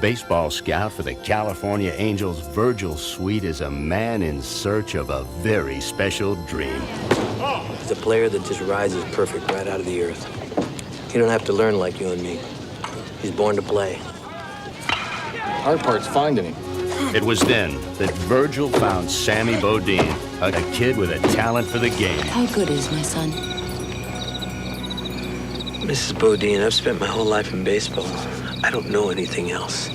baseball scout for the California Angels, Virgil Sweet, is a man in search of a very special dream. He's a player that just rises perfect right out of the earth. He don't have to learn like you and me. He's born to play. Hard part's finding him. It was then that Virgil found Sammy Bodine, a kid with a talent for the game. How good is my son? Mrs. Bodine, I've spent my whole life in baseball. I don't know anything else.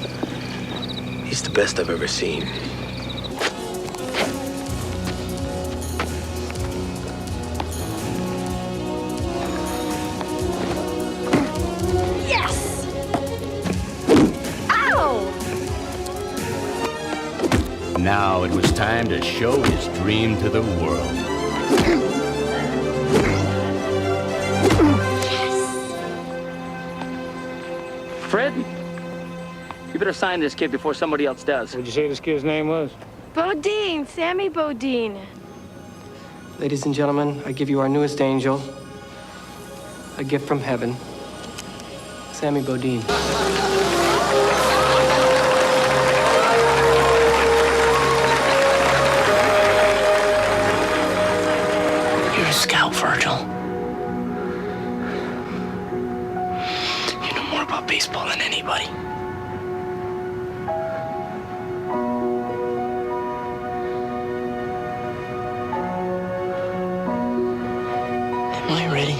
He's the best I've ever seen. Yes! Ow! Now it was time to show his dream to the world. Fred, you better sign this kid before somebody else does. What'd you say this kid's name was? Bodine, Sammy Bodine. Ladies and gentlemen, I give you our newest angel, a gift from heaven, Sammy Bodine. You're a scout, Virgil. You know more about baseball than anybody. Am I ready?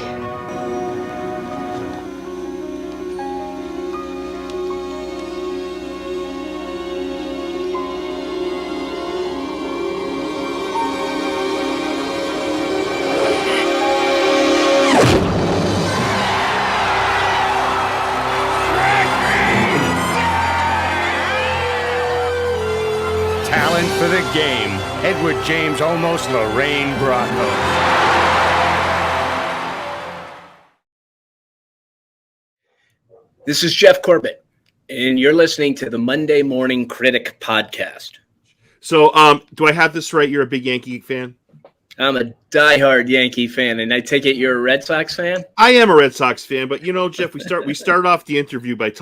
Talent for the game. Edward James, almost Lorraine Bracco. This is Jeff Corbett, and you're listening to the Monday Morning Critic podcast. So, do I have this right? You're a big Yankee fan? I'm a diehard Yankee fan, and I take it you're a Red Sox fan? I am a Red Sox fan, but you know, Jeff, we started off the interview by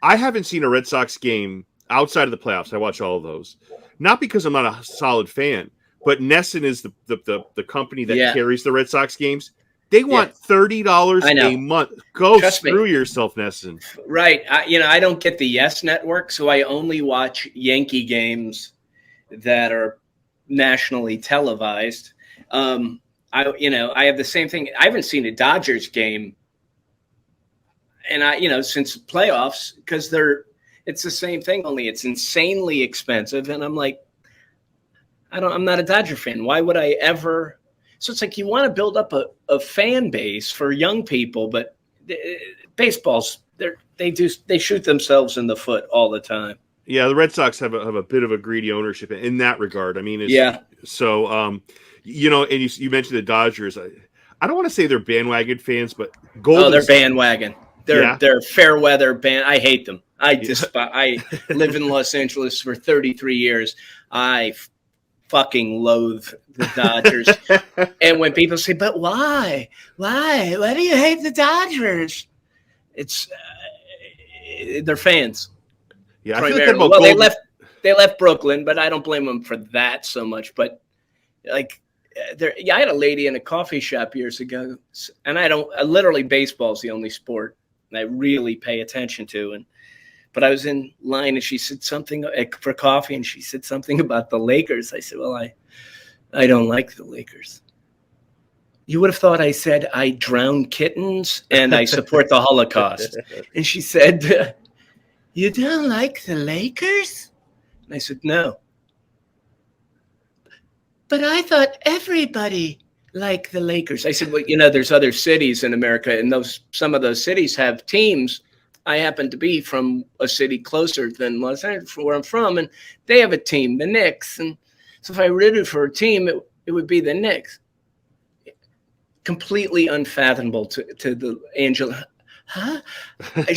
I haven't seen a Red Sox game outside of the playoffs. I watch all of those. Not because I'm not a solid fan, but Nesson is the company that carries the Red Sox games. They want $30 a month. Go screw yourself, Nesson. Right. I don't get the Yes Network, so I only watch Yankee games that are nationally televised. I have the same thing. I haven't seen a Dodgers game, and since playoffs, because it's the same thing, only it's insanely expensive. And I'm like, I'm not a Dodger fan. Why would I ever? So it's like you want to build up a fan base for young people, but baseball's they shoot themselves in the foot all the time. Yeah, the Red Sox have a bit of a greedy ownership in that regard. I mean, So, and you mentioned the Dodgers. I don't want to say they're bandwagon fans, but they're bandwagon. They're fair weather band. I hate them. I lived in Los Angeles for 33 years. I fucking loathe the Dodgers. And when people say, but why do you hate the Dodgers? It's they're fans. Yeah, primarily. They left Brooklyn, but I don't blame them for that so much. But I had a lady in a coffee shop years ago, and literally baseball's the only sport I really pay attention to. But I was in line and she said something for coffee, and she said something about the Lakers. I said, well, I don't like the Lakers. You would have thought I said I drown kittens and I support the Holocaust. And she said, you don't like the Lakers? And I said, no. But I thought everybody liked the Lakers. I said, well, there's other cities in America, and some of those cities have teams. I happen to be from a city closer than Los Angeles, where I'm from, and they have a team, the Knicks. And so if I rooted for a team, it would be the Knicks. Completely unfathomable to the Angel. Huh?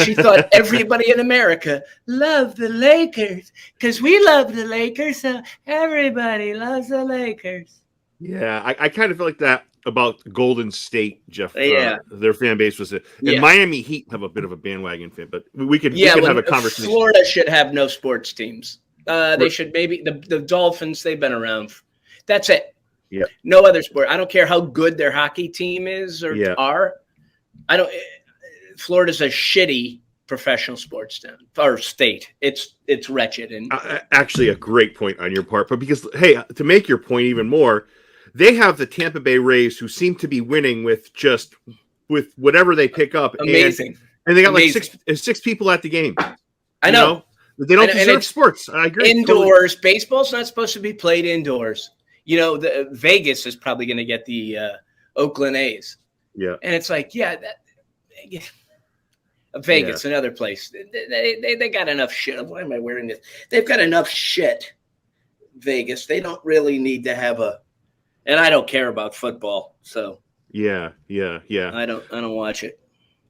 She thought everybody in America loved the Lakers because we love the Lakers, so everybody loves the Lakers. Yeah, I kind of feel like that about Golden State, Jeff. Yeah. Their fan base was it. And Yeah. Miami Heat have a bit of a bandwagon fan, but we could when have a conversation. Florida should have no sports teams. They should maybe the Dolphins. They've been around. That's it. Yeah. No other sport. I don't care how good their hockey team is or are. I don't. Florida's a shitty professional sports town or state. It's wretched and actually a great point on your part. But because to make your point even more, they have the Tampa Bay Rays who seem to be winning with whatever they pick up. Amazing. And they got like six people at the game. I know. They don't deserve sports. I agree. Indoors, baseball's not supposed to be played indoors. The Vegas is probably going to get the Oakland A's. Yeah, and it's like, Vegas, another place. They got enough shit. Why am I wearing this? They've got enough shit. Vegas. They don't really need to have and I don't care about football, so yeah. I don't watch it.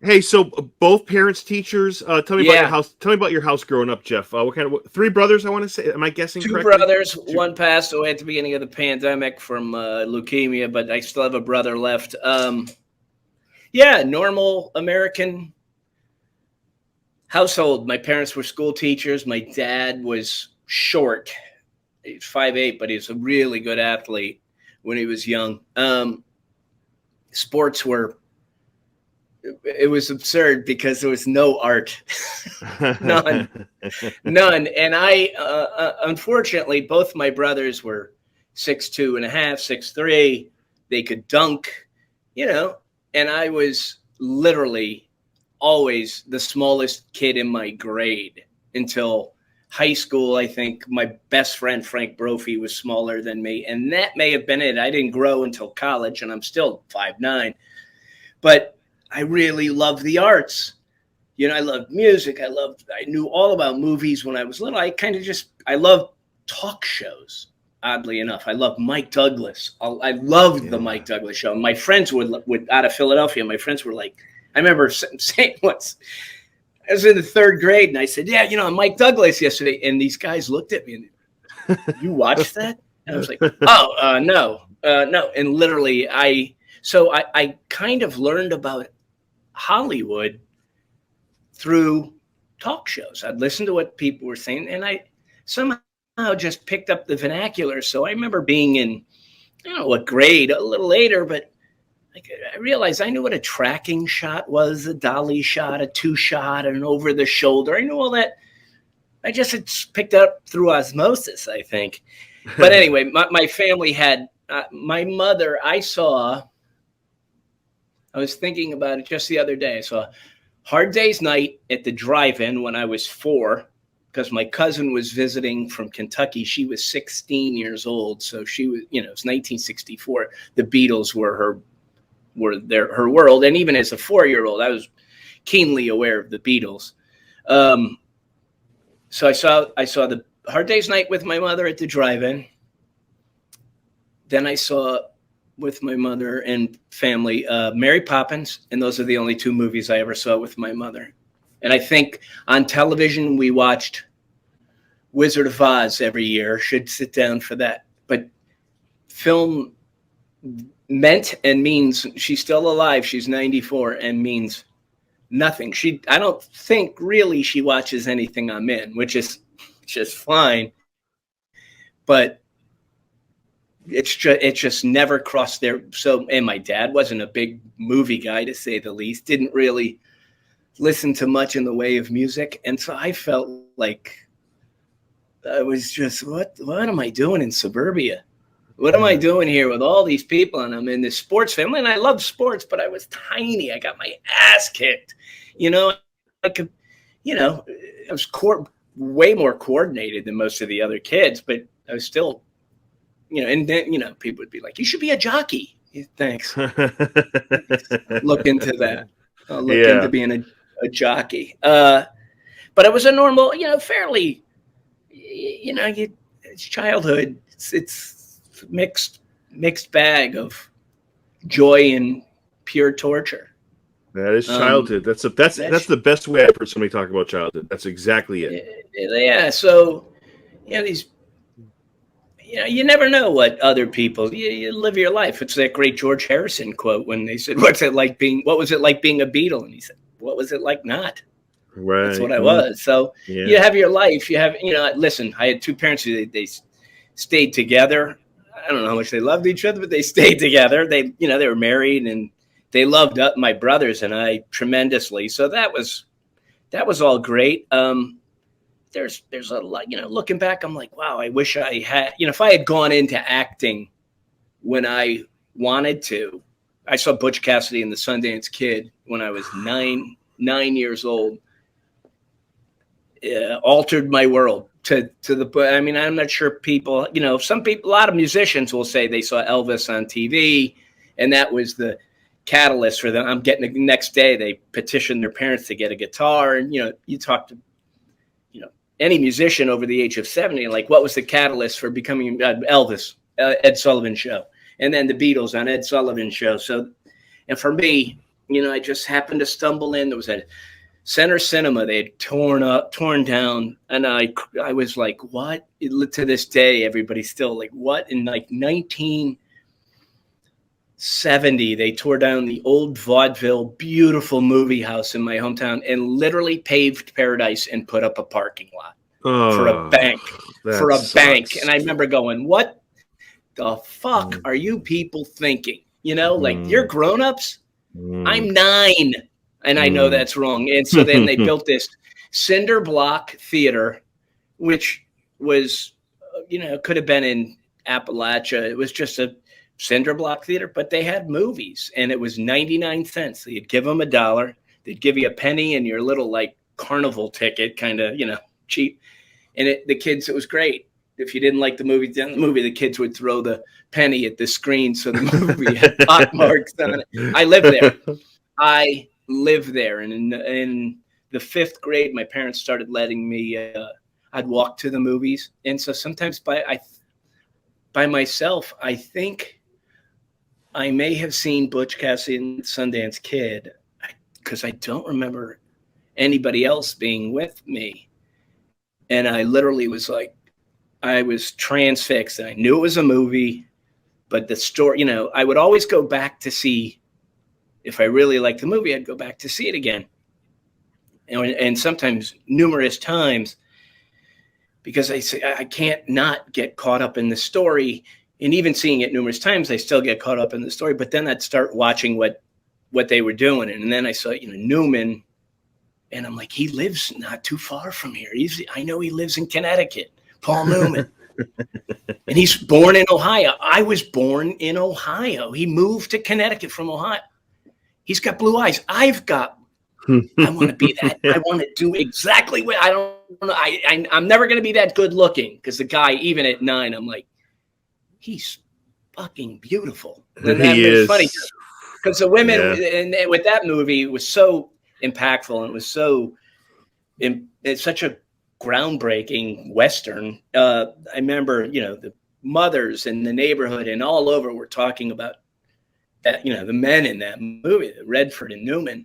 Hey, so both parents teachers. Tell me about your house. Tell me about your house growing up, Jeff. What kind of 3 brothers? I want to say. Am I guessing correctly? 2 brothers. One passed away at the beginning of the pandemic from leukemia, but I still have a brother left. Normal American household. My parents were school teachers. My dad was short. He's 5'8", but he's a really good athlete when he was young. Sports were. It was absurd because there was no art, none. And I, unfortunately, both my brothers were 6'2.5", 6'3". They could dunk, and I was literally always the smallest kid in my grade until high school. I think my best friend, Frank Brophy, was smaller than me. And that may have been it. I didn't grow until college, and I'm still 5'9". But I really love the arts. I loved music. I knew all about movies when I was little. I love talk shows, oddly enough. I love Mike Douglas. I loved the Mike Douglas show. My friends would out of Philadelphia, my friends were like, I remember saying once, I was in the 3rd grade and I said, Mike Douglas yesterday. And these guys looked at me and, you watched that? And I was like, no. And literally I kind of learned about Hollywood through talk shows. I'd listen to what people were saying, and I somehow just picked up the vernacular. So I remember being in, I don't know what grade, a little later, but I realized I knew what a tracking shot was, a dolly shot, a 2-shot, an over the shoulder. I knew all that. I just had picked up through osmosis, I think. But anyway, my family had my mother. I was thinking about it just the other day. I saw Hard Day's Night at the drive-in when I was 4, because my cousin was visiting from Kentucky. She was 16 years old, so she was, it was 1964. The Beatles were her world, and even as a 4-year-old, I was keenly aware of the Beatles. So I saw the Hard Day's Night with my mother at the drive-in. Then I saw, with my mother and family, Mary Poppins, and those are the only 2 movies I ever saw with my mother. And I think on television we watched Wizard of Oz every year. Should sit down for that. But film meant and means, she's still alive. She's 94 and means nothing. I don't think really she watches anything I'm in, which is just fine. But it just never crossed there. So, and my dad wasn't a big movie guy, to say the least, didn't really listen to much in the way of music. And so I felt like I was just, what am I doing in suburbia? What am I doing here with all these people? And I'm in this sports family, and I love sports, but I was tiny. I got my ass kicked. I was way more coordinated than most of the other kids, but I was still, and then, people would be like, you should be a jockey. Thanks. Look into that. I'll look into being a jockey. But it was a normal, fairly, it's childhood. It's mixed bag of joy and pure torture. That is childhood. That's the best way I've heard somebody talk about childhood. That's exactly it. Yeah. So, these, you never know what other people. You live your life. It's that great George Harrison quote when they said, what was it like being a Beatle? And he said, what was it like not? Right. That's what I was. So Yeah. you have your life. You have, listen, I had two parents who they stayed together. I don't know how much they loved each other, but they stayed together. They were married, and they loved my brothers and I tremendously. So that was all great. There's a lot, looking back, I'm like, wow, I wish I had, if I had gone into acting when I wanted to. I saw Butch Cassidy and the Sundance Kid when I was nine years old. Altered my world to the, I mean, I'm not sure people, some people, a lot of musicians will say they saw Elvis on TV and that was the catalyst for them. I'm getting the next day, they petitioned their parents to get a guitar. And, you talk to, any musician over the age of 70, like what was the catalyst for becoming Elvis, Ed Sullivan Show, and then the Beatles on Ed Sullivan Show. So, and for me, I just happened to stumble in. There was a Center Cinema they had torn down, and I was like, what? To this day, everybody's still like, what? In like 1970, they tore down the old vaudeville, beautiful movie house in my hometown and literally paved Paradise and put up a parking lot for a bank. Bank. And I remember going, what the fuck are you people thinking? Like you're grown-ups? I'm 9. And I know that's wrong. And so then they built this cinder block theater, which was, could have been in Appalachia. It was just a cinder block theater, but they had movies and it was 99 cents. So you'd give them $1. They'd give you a penny and your little like carnival ticket, kind of, cheap. And the kids, it was great. If you didn't like the movie, the kids would throw the penny at the screen. So the movie had hot marks on it. I lived there. And in the 5th grade, my parents started letting me, I'd walk to the movies. And so sometimes by myself, I think I may have seen Butch Cassidy and Sundance Kid because I don't remember anybody else being with me. And I literally was like, I was transfixed. And I knew it was a movie, but the story, I would always go back to see. If I really liked the movie, I'd go back to see it again. And sometimes numerous times, because I can't not get caught up in the story. And even seeing it numerous times, I still get caught up in the story. But then I'd start watching what they were doing. And then I saw, Newman, and I'm like, he lives not too far from here. I know he lives in Connecticut, Paul Newman. And he's born in Ohio. I was born in Ohio. He moved to Connecticut from Ohio. He's got blue eyes. I've got. I want to be that. I want to do exactly what I don't know. I'm never going to be that good looking because the guy, even at 9, I'm like, he's fucking beautiful. And that was funny because the women and with that movie it was so impactful and it was so. It's such a groundbreaking Western. I remember, the mothers in the neighborhood and all over were talking about. That, the men in that movie, Redford and Newman.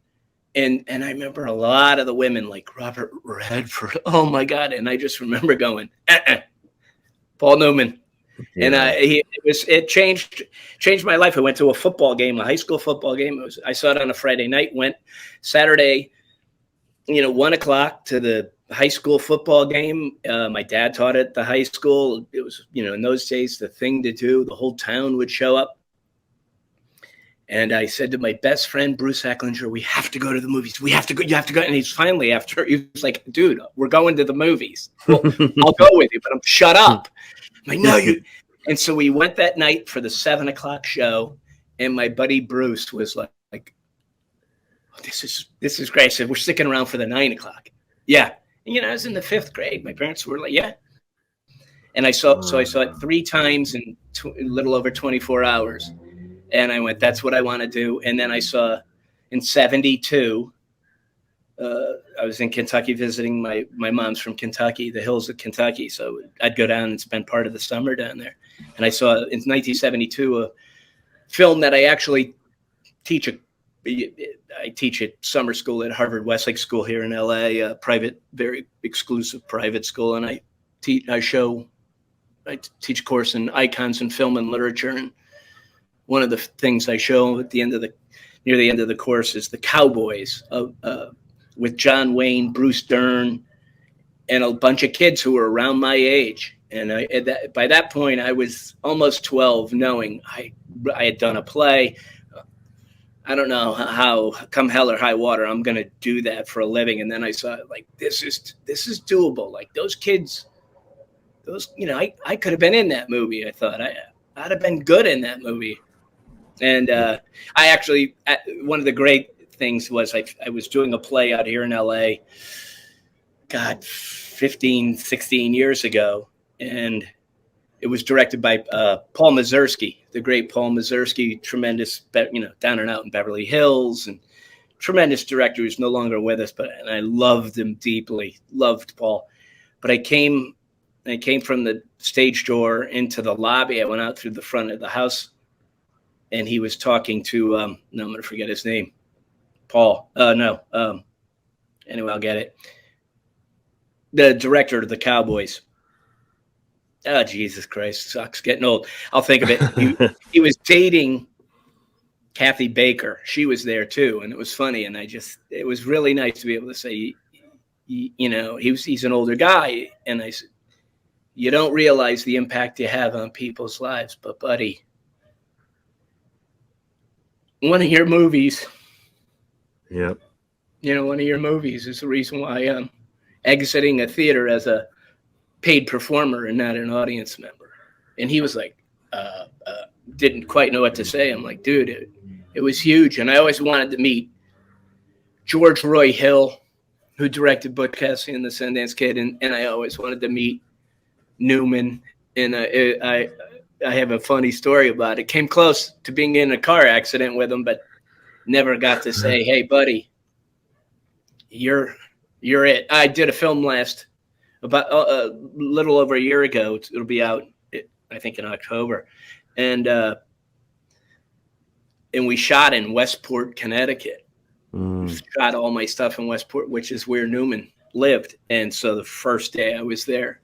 And I remember a lot of the women like Robert Redford. Oh my God. And I just remember going, Paul Newman. Yeah. And it changed my life. I went to a football game, a high school football game. I saw it on a Friday night, went Saturday, 1:00 to the high school football game. My dad taught at the high school. It was, in those days, the thing to do. The whole town would show up. And I said to my best friend, Bruce Ecklinger, we have to go to the movies. We have to go. You have to go. And he's finally he was like, dude, we're going to the movies. Well, I'll go with you, but shut up. I'm like, no, you. And so we went that night for the 7:00 show. And my buddy Bruce was like oh, this is great. I said, we're sticking around for the 9:00. Yeah. And, I was in the 5th grade. My parents were like, yeah. And I saw it 3 times in a little over 24 hours. And I went, that's what I want to do. And then I saw in 72, I was in Kentucky visiting my mom's from Kentucky, the hills of Kentucky. So I'd go down and spend part of the summer down there. And I saw in 1972 a film that I actually teach at summer school at Harvard Westlake School here in LA, a private, very exclusive private school. And I I teach a course in icons in film and literature, and one of the things I show at the end of near the end of the course is the Cowboys with John Wayne, Bruce Dern, and a bunch of kids who were around my age. And by that point, I was almost 12, knowing I had done a play. I don't know how, come hell or high water, I'm going to do that for a living. And then I saw, like, this is doable. Like, those kids, I could have been in that movie. I thought I'd have been good in that movie. And I actually, one of the great things was I was doing a play out here in LA, God, 15, 16 years ago. And it was directed by Paul Mazursky, the great Paul Mazursky, tremendous, down and out in Beverly Hills, and tremendous director who's no longer with us. And I loved him deeply, loved Paul. But I came from the stage door into the lobby. I went out through the front of the house, and he was talking to, I'm going to forget his name, Paul. Anyway, I'll get it. The director of the Cowboys. Oh, Jesus Christ. Sucks getting old. I'll think of it. He was dating Kathy Baker. She was there too. And it was funny. And it was really nice to be able to say, he's an older guy. And I said, you don't realize the impact you have on people's lives. But buddy, one of your movies. Yep. One of your movies is the reason why I'm exiting a theater as a paid performer and not an audience member. And he was like, didn't quite know what to say. I'm like, dude, it was huge. And I always wanted to meet George Roy Hill, who directed Butch Cassidy and the Sundance Kid. And I always wanted to meet Newman. And I have a funny story about it. Came close to being in a car accident with him, but never got to say, hey, buddy, you're it. I did a film about a little over a year ago. It'll be out, I think, in October. And we shot in Westport, Connecticut. Shot all my stuff in Westport, which is where Newman lived. And so the first day I was there,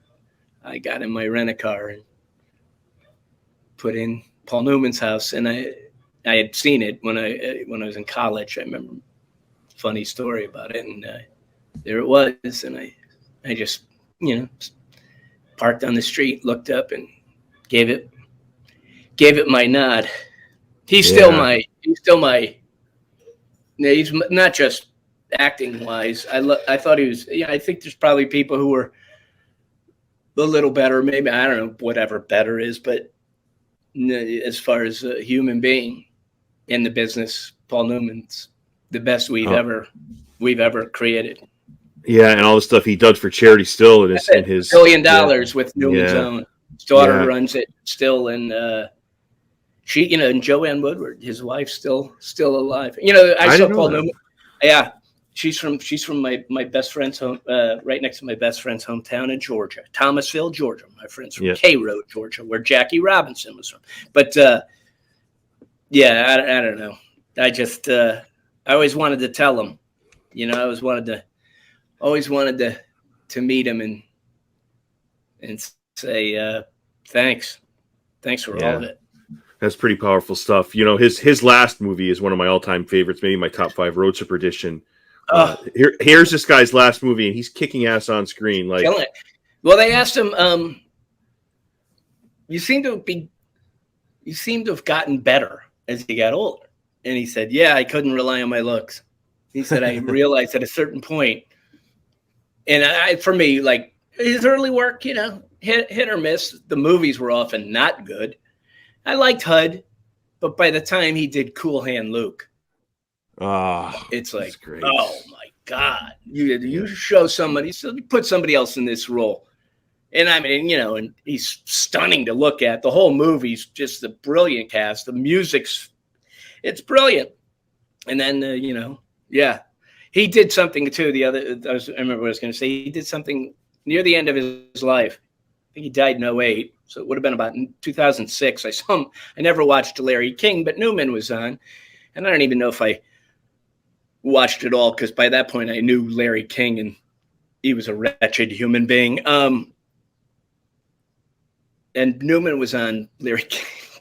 I got in my rent-a-car and put in Paul Newman's house. And I had seen it when I was in college. I remember a funny story about it. And there it was. And I just, parked on the street, looked up, and gave it my nod. He's still my. He's not just acting wise. I thought he was. I think there's probably people who were a little better. Maybe, I don't know, whatever better is, but as far as a human being in the business, Paul Newman's the best we've ever created. Yeah, and all the stuff he does for charity still in his $1 billion with Newman's own. His daughter runs it still, and she, and Joanne Woodward, his wife, still alive. I saw Paul Newman. Yeah, she's from my best friend's home, right next to my best friend's hometown in Georgia, Thomasville, Georgia. My friend's from K Road, Georgia, where Jackie Robinson was from. But I don't know. I just I always wanted to tell him. Always wanted to meet him and say thanks for all of it. That's pretty powerful stuff. His last movie is one of my all-time favorites, maybe my top 5, Road to Perdition. Here's this guy's last movie, and he's kicking ass on screen. Like, killing it. Well, they asked him, you seem to have gotten better as you got older. And he said, yeah, I couldn't rely on my looks. He said, I realized at a certain point, and for me, like, his early work, hit or miss. The movies were often not good. I liked HUD, but by the time he did Cool Hand Luke, it's like, great. Oh my God, you show somebody, put somebody else in this role. And I mean, and he's stunning to look at. The whole movie's just a brilliant cast. The music's, it's brilliant. And then, he did something too. I remember what I was going to say. He did something near the end of his life. I think he died in 2008. So it would have been about 2006. I saw him. I never watched Larry King, but Newman was on. And I don't even know if I watched it all, because by that point I knew Larry King and he was a wretched human being. and Newman was on Larry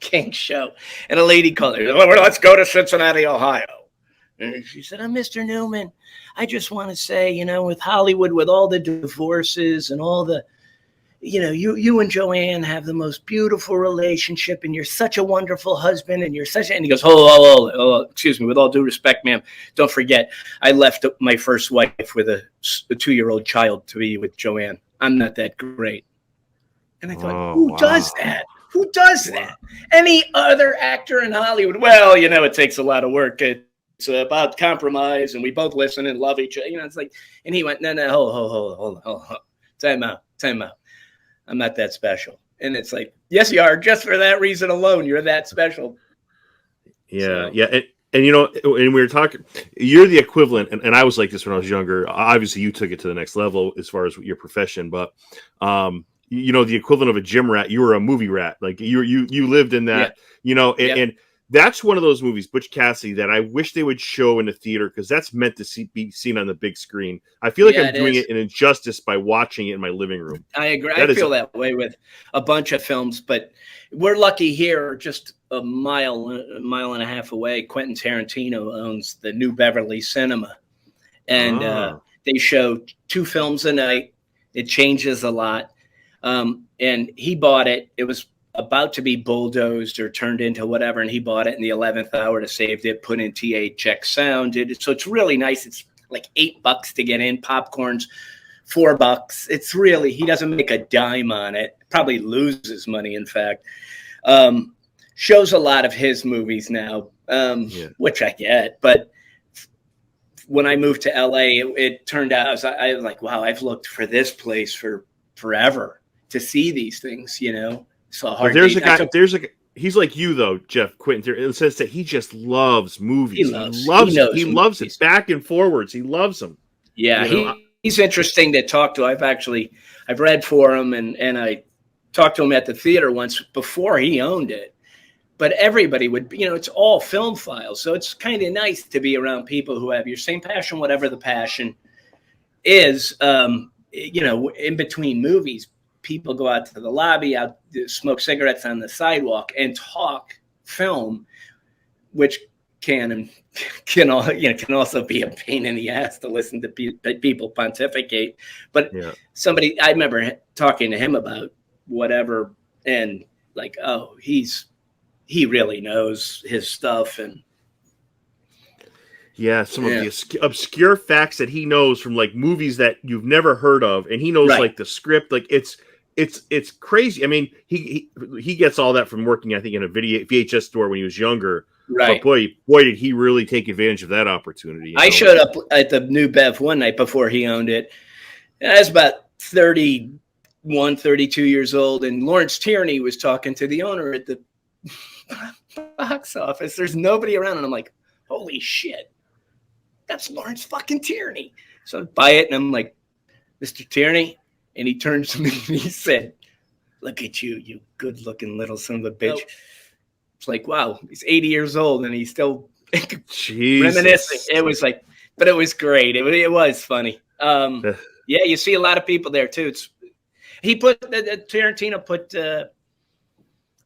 King's show, and a lady called her, well, let's go to Cincinnati, Ohio. And she said, Mr. Newman, I just want to say, with Hollywood, with all the divorces and all the, you and Joanne have the most beautiful relationship, and you're such a wonderful husband, and you're such a, and he goes, oh, excuse me, with all due respect, ma'am, don't forget, I left my first wife with a 2-year-old child to be with Joanne. I'm not that great. And I thought, who does that? Who does that? Any other actor in Hollywood? Well, it takes a lot of work. It's about compromise, and we both listen and love each other. It's like, and he went, no, hold on. Time out. I'm not that special. And it's like, yes, you are. Just for that reason alone, you're that special. Yeah, so. Yeah. And we were talking, you're the equivalent, and I was like this when I was younger. Obviously, you took it to the next level as far as your profession, but the equivalent of a gym rat, you were a movie rat. Like you lived in that, and that's one of those movies, Butch Cassidy, that I wish they would show in the theater, because that's meant to be seen on the big screen. I feel like I'm doing it an injustice by watching it in my living room. I agree. I feel that way with a bunch of films, but we're lucky here, just a mile and a half away. Quentin Tarantino owns the New Beverly Cinema, and they show 2 films a night. It changes a lot. And he bought it. It was about to be bulldozed or turned into whatever, and he bought it in the 11th hour to save it, put in THX sound. So it's really nice. It's like $8 to get in. Popcorn's $4. It's really, he doesn't make a dime on it. Probably loses money, in fact. Shows a lot of his movies now, which I get. But when I moved to LA, it turned out, I was like, wow, I've looked for this place for forever to see these things, So hard. There's a guy. He's like you though, Jeff Quentin. In the sense that he just loves movies. He loves it back and forwards. He loves them. Yeah, he's interesting to talk to. I've read for him, and I talked to him at the theater once before he owned it. But everybody would, it's all film files, so it's kind of nice to be around people who have your same passion, whatever the passion is. In between movies, people go out to the lobby, out smoke cigarettes on the sidewalk, and talk film, which can also be a pain in the ass to listen to people pontificate. But I remember talking to him about whatever, and like, oh, he really knows his stuff. And some of the obscure facts that he knows from like movies that you've never heard of, and he knows like the script. Like it's crazy. I mean, he gets all that from working, I think, in a VHS store when he was younger. Right. But boy, did he really take advantage of that opportunity. I showed up at the New Bev one night before he owned it. I was about 31, 32 years old, and Lawrence Tierney was talking to the owner at the box office. There's nobody around, and I'm like, holy shit, that's Lawrence fucking Tierney. So I buy it, and I'm like, Mr. Tierney? And he turns to me and he said, look at you, you good-looking little son of a bitch. Nope. It's like, wow, he's 80 years old, and he's still reminiscing. It was like, but it was great. It was funny. You see a lot of people there, too. Tarantino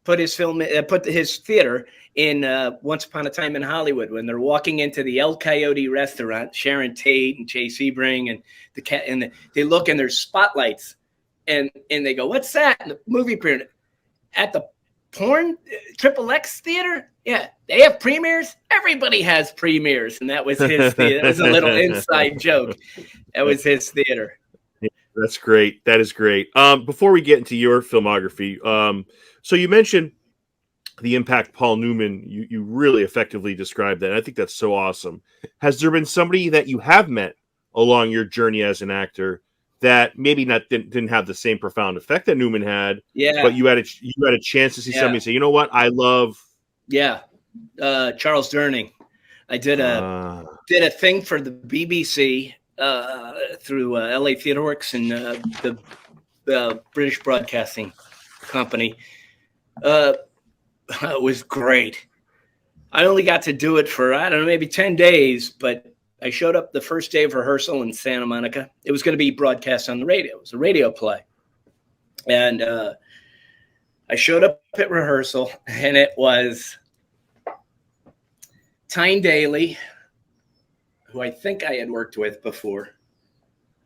put his theater in Once Upon a Time in Hollywood, when they're walking into the El Coyote restaurant, Sharon Tate and Chase Sebring and they look, and there's spotlights, and they go, what's that? And the movie premiere at the porn XXX theater. Yeah, they have premieres. Everybody has premieres, and that was his theater. It was a little inside joke. That was his theater. Yeah, that's great. That is great. Before we get into your filmography, so you mentioned the impact Paul Newman. You really effectively described that. And I think that's so awesome. Has there been somebody that you have met along your journey as an actor that maybe didn't have the same profound effect that Newman had? Yeah. But you had a chance to see somebody and say, you know what, I love. Yeah. Charles Durning. I did a thing for the BBC through LA Theatre Works and the British Broadcasting Company. It was great. I only got to do it for, I don't know, maybe 10 days, but I showed up the first day of rehearsal in Santa Monica. It was going to be broadcast on the radio. It was a radio play. And I showed up at rehearsal, and it was Tyne Daly, who I think I had worked with before,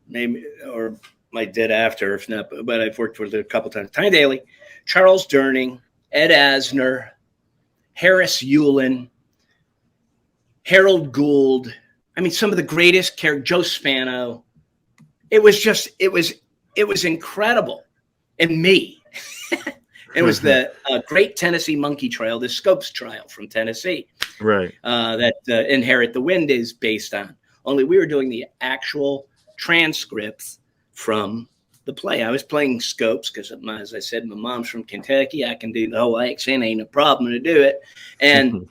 maybe, or I did after, if not, but I've worked with it a couple times. Tyne Daly, Charles Durning, Ed Asner, Harris Yulin, Harold Gould. I mean, some of the greatest characters, Joe Spano. It was incredible. And me. It was the Great Tennessee Monkey Trail, the Scopes Trial from Tennessee. Right. That Inherit the Wind is based on. Only we were doing the actual transcripts from the play. I was playing Scopes because, as I said, my mom's from Kentucky. I can do the whole accent. Ain't a problem to do it. And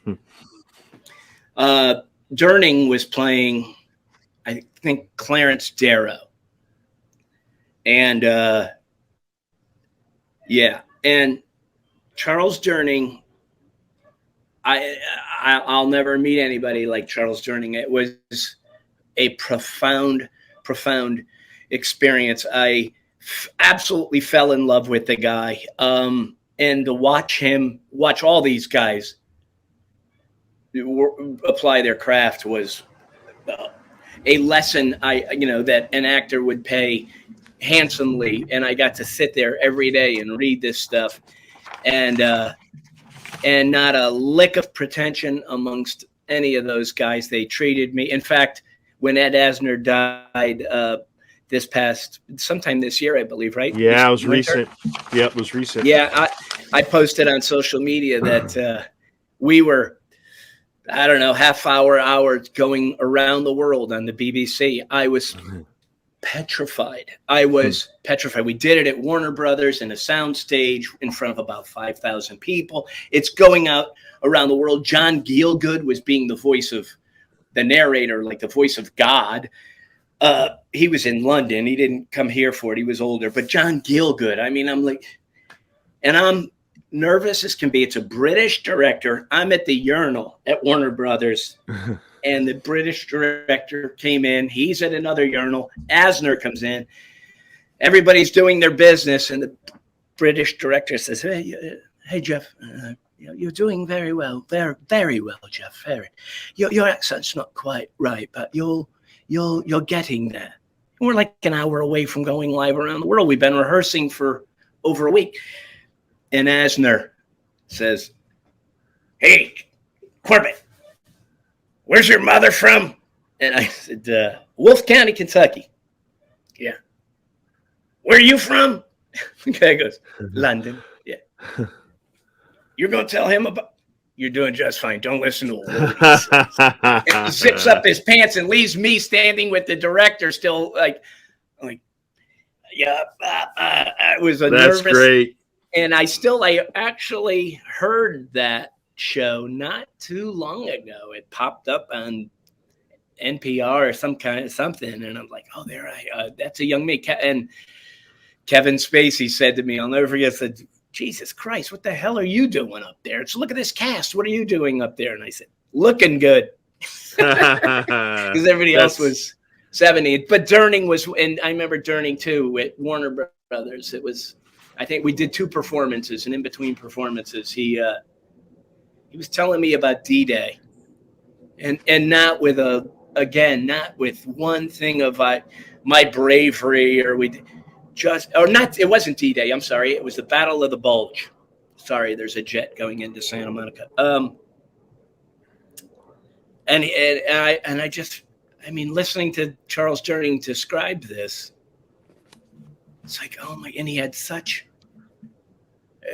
Durning was playing, I think, Clarence Darrow. And, and Charles Durning, I'll never meet anybody like Charles Durning. It was a profound experience. I absolutely fell in love with the guy. And to watch all these guys apply their craft was a lesson that an actor would pay handsomely. And I got to sit there every day and read this stuff, and not a lick of pretension amongst any of those guys. They treated me. In fact, when Ed Asner died sometime this year, I believe, right? Yeah, it was recent. Yeah, it was recent. Yeah, I posted on social media that we were, I don't know, hour going around the world on the BBC. I was petrified. We did it at Warner Brothers in a soundstage in front of about 5,000 people. It's going out around the world. John Gielgud was being the voice of the narrator, like the voice of God. He was in London. He didn't come here for it. He was older. But John Gielgud, I mean, I'm nervous as can be. It's a British director. I'm at the urinal at Warner Brothers. And the British director came in. He's at another urinal. Asner comes in. Everybody's doing their business. And the British director says, hey, Jeff, you're doing very well. Very, very well, Jeff. Very. Your accent's not quite right, but you're getting there. We're like an hour away from going live around the world. We've been rehearsing for over a week. And Asner says, hey, Corbett, where's your mother from? And I said, Wolf County, Kentucky. Yeah. Where are you from? The guy goes, London. Yeah. You're going to tell him about, you're doing just fine. Don't listen to him. And he zips up his pants and leaves me standing with the director still like yeah. It was a That's nervous. Great. And I actually heard that show not too long ago. It popped up on NPR or something, and I'm like, oh, that's a young me. And Kevin Spacey said to me, I'll never forget, said, Jesus Christ, what the hell are you doing up there? So look at this cast. What are you doing up there? And I said, looking good. Because everybody else was 70. But Durning was, and I remember Durning too at Warner Brothers. It was, I think we did 2 performances, and in between performances, he was telling me about D-Day, and not with not with one thing of my bravery it wasn't D-Day. I'm sorry. It was the Battle of the Bulge. Sorry, there's a jet going into Santa Monica. Listening to Charles Durning describe this, it's like, oh my, and he had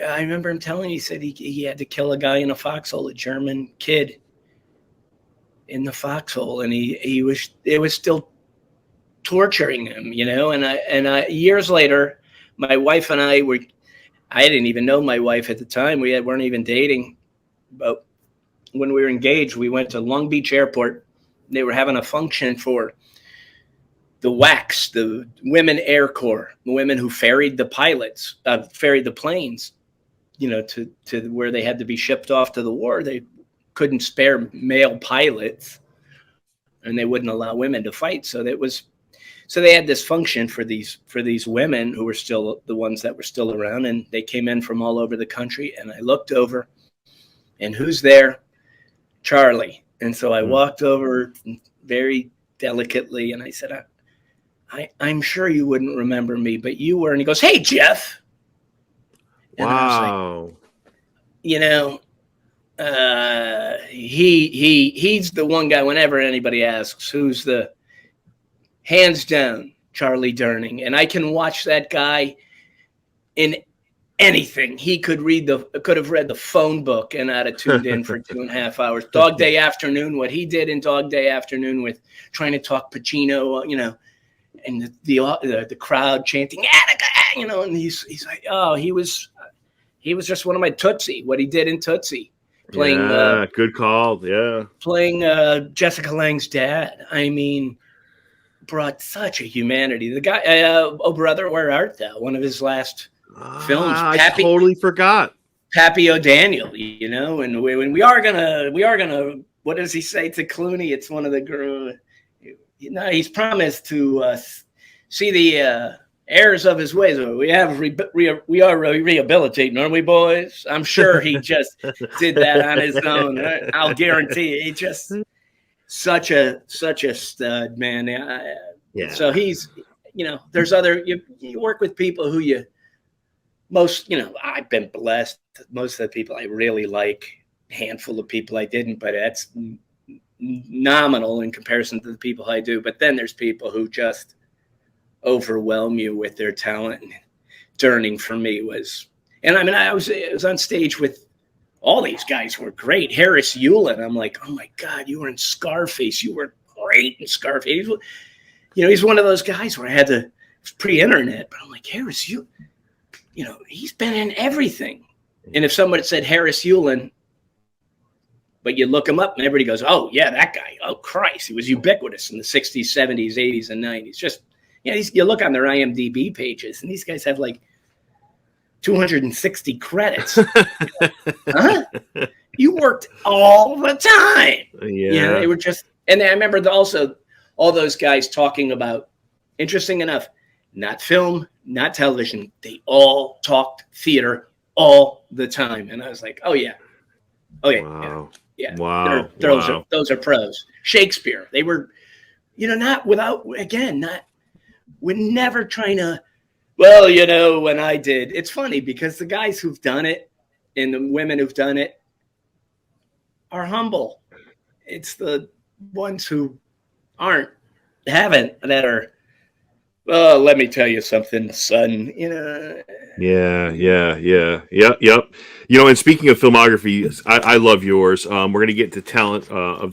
I remember him telling me, he said he had to kill a guy in a foxhole, a German kid in the foxhole. And it was still torturing him, and I years later, my wife and I didn't even know my wife at the time. We weren't even dating, but when we were engaged, we went to Long Beach Airport. They were having a function for the WACs, the Women Air Corps, the women who ferried the planes, to where they had to be shipped off to the war. They couldn't spare male pilots, and they wouldn't allow women to fight. So So they had this function for these women who were still the ones that were still around, and they came in from all over the country. And I looked over, and who's there? Charlie. And so I walked over very delicately, and I said, I'm sure you wouldn't remember me, but you were. And he goes, "Hey, Jeff." And wow. I was like, you know, he's the one guy. Whenever anybody asks who's the, hands down, Charlie Durning, and I can watch that guy in anything. He could have read the phone book and not have tuned in for 2.5 hours. Dog Day Afternoon, what he did in Dog Day Afternoon with trying to talk Pacino, you know, and the crowd chanting, "Attica," you know, and he's like, oh, he was just one of my Tootsie. What he did in Tootsie, playing good call, playing Jessica Lange's dad. I mean, brought such a humanity. The guy, "Oh Brother, Where Art Thou?" One of his last films. I totally forgot. Pappy O'Daniel, you know, and when we are gonna. What does he say to Clooney? It's one of the. You know, he's promised to see the errors of his ways. We are rehabilitating, aren't we, boys? I'm sure he just did that on his own. I'll guarantee you. He just such a stud, man. Yeah. So he's, you know, there's other. You work with people who I've been blessed. Most of the people I really like, handful of people I didn't, but that's nominal in comparison to the people I do. But then there's people who just overwhelm you with their talent. And Durning for me was, and I mean, I was on stage with all these guys who were great. Harris Yulin, I'm like, oh my God, you were in Scarface. You were great in Scarface. You know, he's one of those guys where I had to, it was pre-internet, but I'm like, Harris, you know, he's been in everything. And if someone said Harris Yulin, but you look him up and everybody goes, oh, yeah, that guy. Oh, Christ. He was ubiquitous in the 60s, 70s, 80s, and 90s. Just, you know, you look on their IMDb pages, and these guys have like 260 credits. Huh? You worked all the time. Yeah. You know, they were just, and I remember also all those guys talking about, interesting enough, not film, not television. They all talked theater all the time. And I was like, oh, yeah. Oh, yeah. Wow. Yeah. Wow. Those are pros. Shakespeare. They were, you know, we're never trying to, well, you know, when I did. It's funny because the guys who've done it and the women who've done it are humble. It's the ones who haven't, that are, well, let me tell you something, son. You know. Yep. You know, and speaking of filmography, I love yours. We're going to get to talent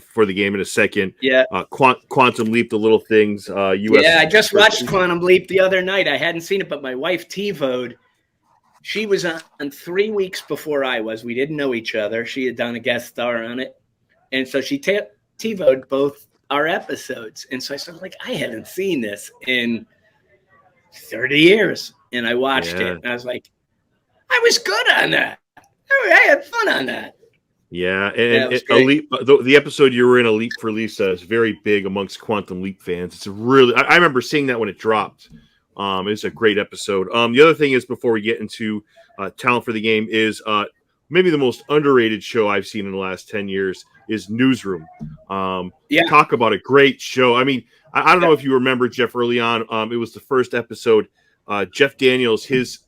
for the game in a second. Yeah. Quantum Leap, The Little Things. US. Yeah, I just watched Quantum Leap the other night. I hadn't seen it, but my wife TiVo'd. She was on 3 weeks before I was. We didn't know each other. She had done a guest star on it, and so she TiVo'd both our episodes. And so I started like, I hadn't seen this in 30 years. And I watched it, and I was like, I was good on that. I had fun on that. Yeah, and Elite, the episode you were in, A Leap for Lisa, is very big amongst Quantum Leap fans. It's really, I remember seeing that when it dropped. It's a great episode. The other thing is, before we get into talent for the game, is maybe the most underrated show I've seen in the last 10 years is Newsroom. Talk about a great show. I mean, I don't know if you remember, Jeff, early on. It was the first episode. Jeff Daniels, his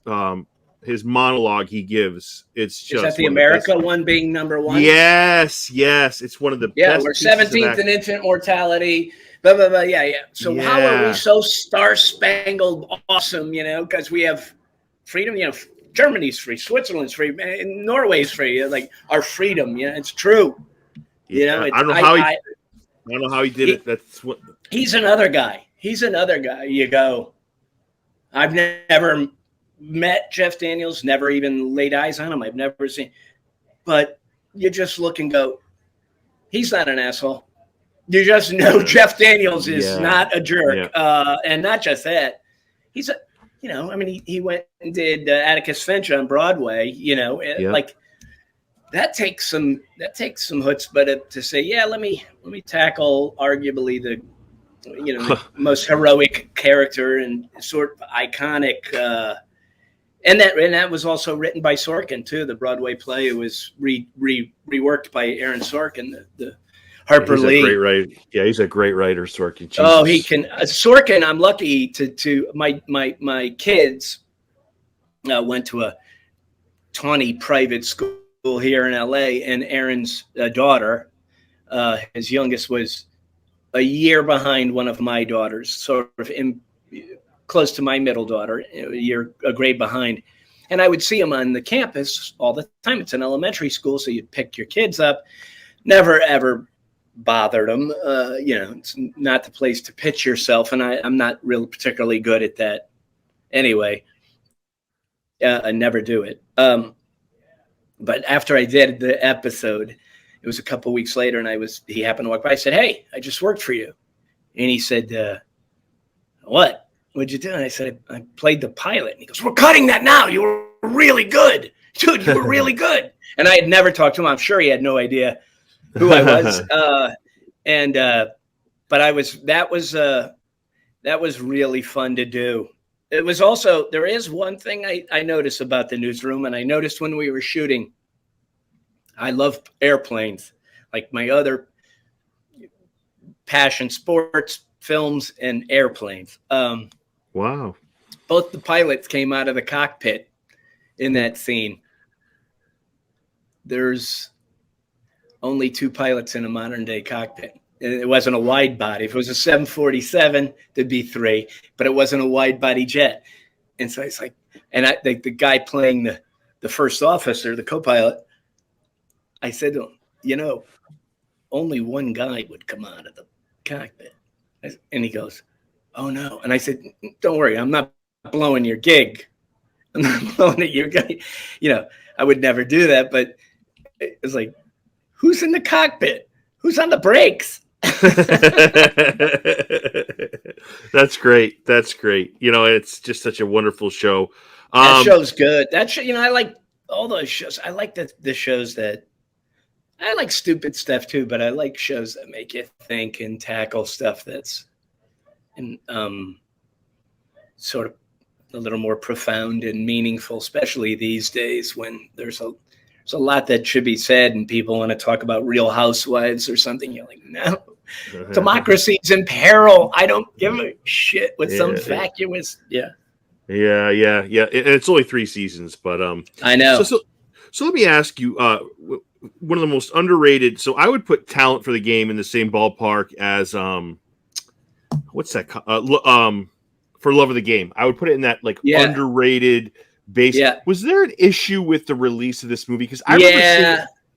monologue he gives, it's just, is that the America one being number one? Yes, it's one of the best. We're 17th in infant mortality. Blah, blah, blah. Yeah. So how are we so star-spangled awesome? You know, because we have freedom. You know, Germany's free, Switzerland's free, and Norway's free. Like our freedom. Yeah, it's true. You know, I don't know how he did it. That's what he's another guy. You go, I've never met Jeff Daniels, never even laid eyes on him. I've never seen, but you just look and go, he's not an asshole. You just know Jeff Daniels is not a jerk. And not just that, he's he went and did Atticus Finch on Broadway, like that takes some chutzpah to say, let me tackle arguably the most heroic character and sort of iconic. And that was also written by Sorkin too. The Broadway play was reworked by Aaron Sorkin, the Harper Lee. Great writer. Yeah, he's a great writer, Sorkin. Jesus. Oh, he can. Sorkin. I'm lucky to my kids went to a tawny private school here in LA, and Aaron's daughter, his youngest, was a year behind one of my daughters, sort of close to my middle daughter, a grade behind. And I would see him on the campus all the time. It's an elementary school, so you'd pick your kids up. Never, ever bothered them. It's not the place to pitch yourself, and I'm not really particularly good at that anyway. I never do it. But after I did the episode, it was a couple weeks later, and he happened to walk by. I said, "Hey, I just worked for you." And he said, "What? What'd you do?" And I said, I played the pilot. And he goes, "We're cutting that now. You were really good. Dude, you were really good." And I had never talked to him. I'm sure he had no idea who I was. That was really fun to do. It was also, there is one thing I noticed about the newsroom, and I noticed when we were shooting, I love airplanes, like my other passion, sports, films, and airplanes. Wow. Both the pilots came out of the cockpit in that scene. There's only 2 pilots in a modern day cockpit. And it wasn't a wide body. If it was a 747, there'd be 3, but it wasn't a wide body jet. And so it's like, and the guy playing the first officer, the co-pilot, I said to him, only one guy would come out of the cockpit. And he goes, "Oh no." And I said, "Don't worry, I'm not blowing your gig. I'm not blowing at your guy." I would never do that, but it was like, who's in the cockpit? Who's on the brakes? That's great. It's just such a wonderful show. That show's good. I like all those shows. I like the shows that, I like stupid stuff too, but I like shows that make you think and tackle stuff that's sort of a little more profound and meaningful, especially these days when there's a lot that should be said and people want to talk about Real Housewives or something. You're like, no, democracy's in peril. I don't give a shit with some vacuous. Yeah. Yeah. And it's only 3 seasons, but I know. So let me ask you, one of the most underrated. So I would put Talent for the Game in the same ballpark as what's that? For Love of the Game. I would put it in that underrated base. Yeah. Was there an issue with the release of this movie? Because I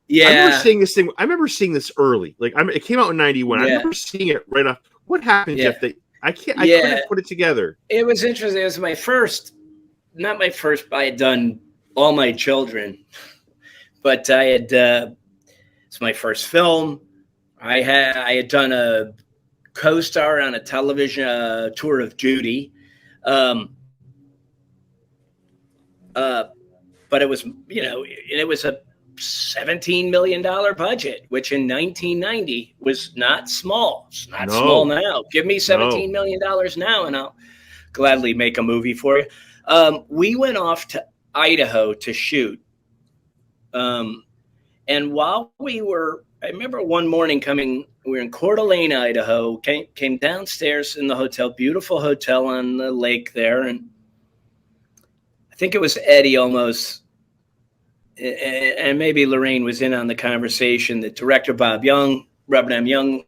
remember seeing this early. It came out in 91. I remember seeing it right off. What happened, Jeff? I couldn't put it together. It was interesting. It was not my first, but I had done All My Children. But I had it's my first film. I had done a co-star on a television Tour of Duty. But it was, it was a $17 million budget, which in 1990 was not small. It's not small now. Give me $17 million now, and I'll gladly make a movie for you. We went off to Idaho to shoot. And while I remember one morning we were in Coeur d'Alene, Idaho, came downstairs in the hotel, beautiful hotel on the lake there. And I think it was Eddie almost, and maybe Lorraine was in on the conversation, the director, Robert M. Young,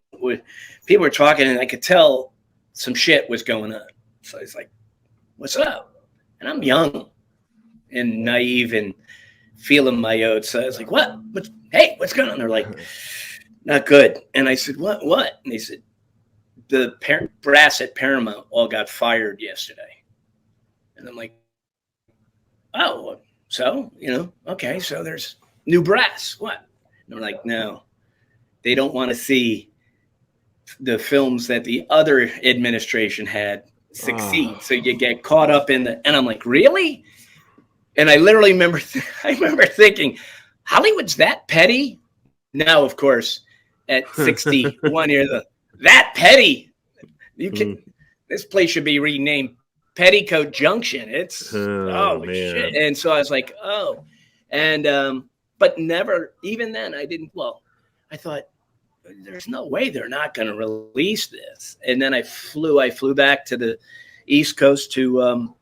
people were talking, and I could tell some shit was going on. So I was like, "What's up?" And I'm young and naive and feeling my oats. So I was like, hey, what's going on? They're like, "Not good." And I said, what? And they said, the brass at Paramount all got fired yesterday. And I'm like, "Oh, so, okay, so there's new brass. What?" And they're like, "No, they don't want to see the films that the other administration had succeed." So you get caught up in and I'm like, "Really?" And I literally remember thinking, Hollywood's that petty? Now, of course, at 61 years old, that petty? You can. This place should be renamed Petticoat Junction. It's shit. And so I was like, oh, and but never. Even then, I didn't. Well, I thought there's no way they're not going to release this. And then I flew back to the East Coast to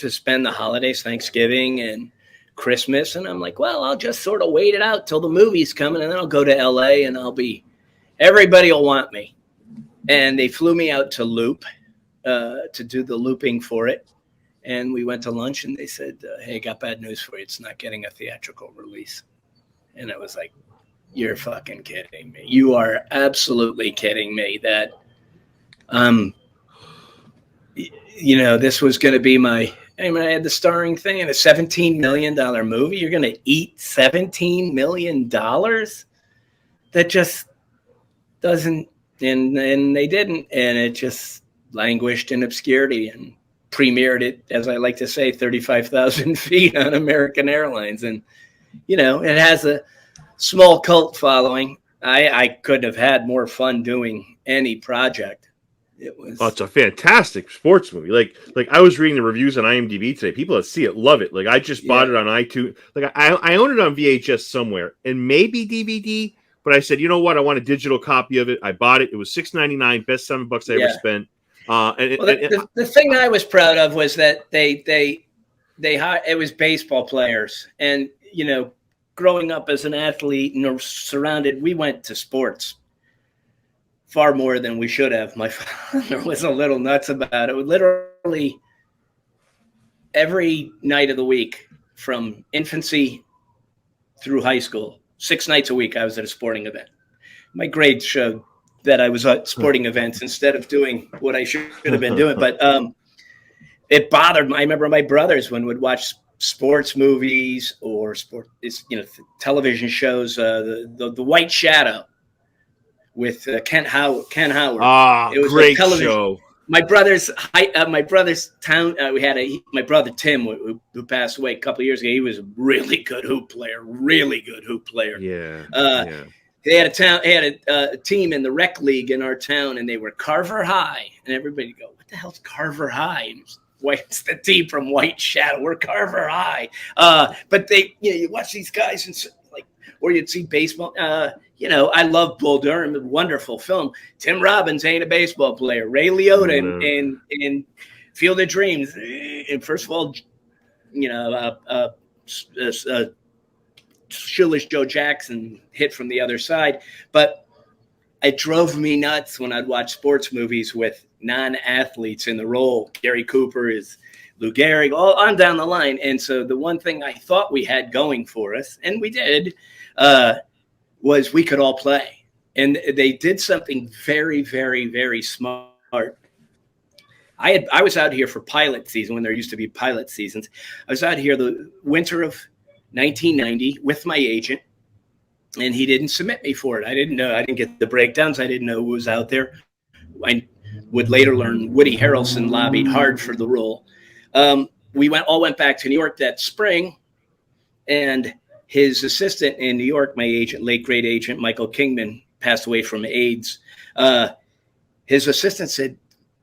spend the holidays, Thanksgiving and Christmas. And I'm like, well, I'll just sort of wait it out till the movie's coming, and then I'll go to LA and everybody will want me. And they flew me out to Loop to do the looping for it. And we went to lunch, and they said, hey, got bad news for you. It's not getting a theatrical release. And I was like, you're fucking kidding me. You are absolutely kidding me that, this was going to be I had the starring thing in a $17 million movie. You're going to eat $17 million? That just doesn't, and they didn't. And it just languished in obscurity and premiered it, as I like to say, 35,000 feet on American Airlines. And, it has a small cult following. I couldn't have had more fun doing any project. It was. Oh, it's a fantastic sports movie. Like I was reading the reviews on IMDb today. People that see it love it. Like I just bought it on iTunes. Like I own it on VHS somewhere and maybe DVD. But I said, you know what? I want a digital copy of it. I bought it. It was $6.99, best $7 I ever spent. The thing I was proud of was that they it was baseball players, and growing up as an athlete and surrounded, we went to sports far more than we should have. My father was a little nuts about it. Literally every night of the week from infancy through high school, 6 nights a week, I was at a sporting event. My grades showed that I was at sporting events instead of doing what I should have been doing. But it bothered me. I remember my brothers when would watch sports movies or television shows, the White Shadow with Kent Howard. It was great show. My brother's town. We had my brother Tim, who passed away a couple of years ago. He was a really good hoop player. Yeah. They had a team in the rec league in our town, and they were Carver High. And everybody would go, "What the hell's Carver High?" And it's the team from White Shadow. We're Carver High. But you watch these guys and or you'd see baseball. I love Bull Durham, a wonderful film. Tim Robbins ain't a baseball player. Ray Liotta in Field of Dreams. And first of all, Shoeless Joe Jackson hit from the other side. But it drove me nuts when I'd watch sports movies with non-athletes in the role. Gary Cooper is Lou Gehrig, all on down the line. And so the one thing I thought we had going for us, and we did, was we could all play. And they did something very, very, very smart. I was out here for pilot season when there used to be pilot seasons. I was out here the winter of 1990 with my agent, and he didn't submit me for it. I didn't know. I didn't get the breakdowns. I didn't know who was out there. I would later learn Woody Harrelson lobbied hard for the role. We all went back to New York that spring, and his assistant in New York, my agent, late great agent Michael Kingman, passed away from AIDS. His assistant said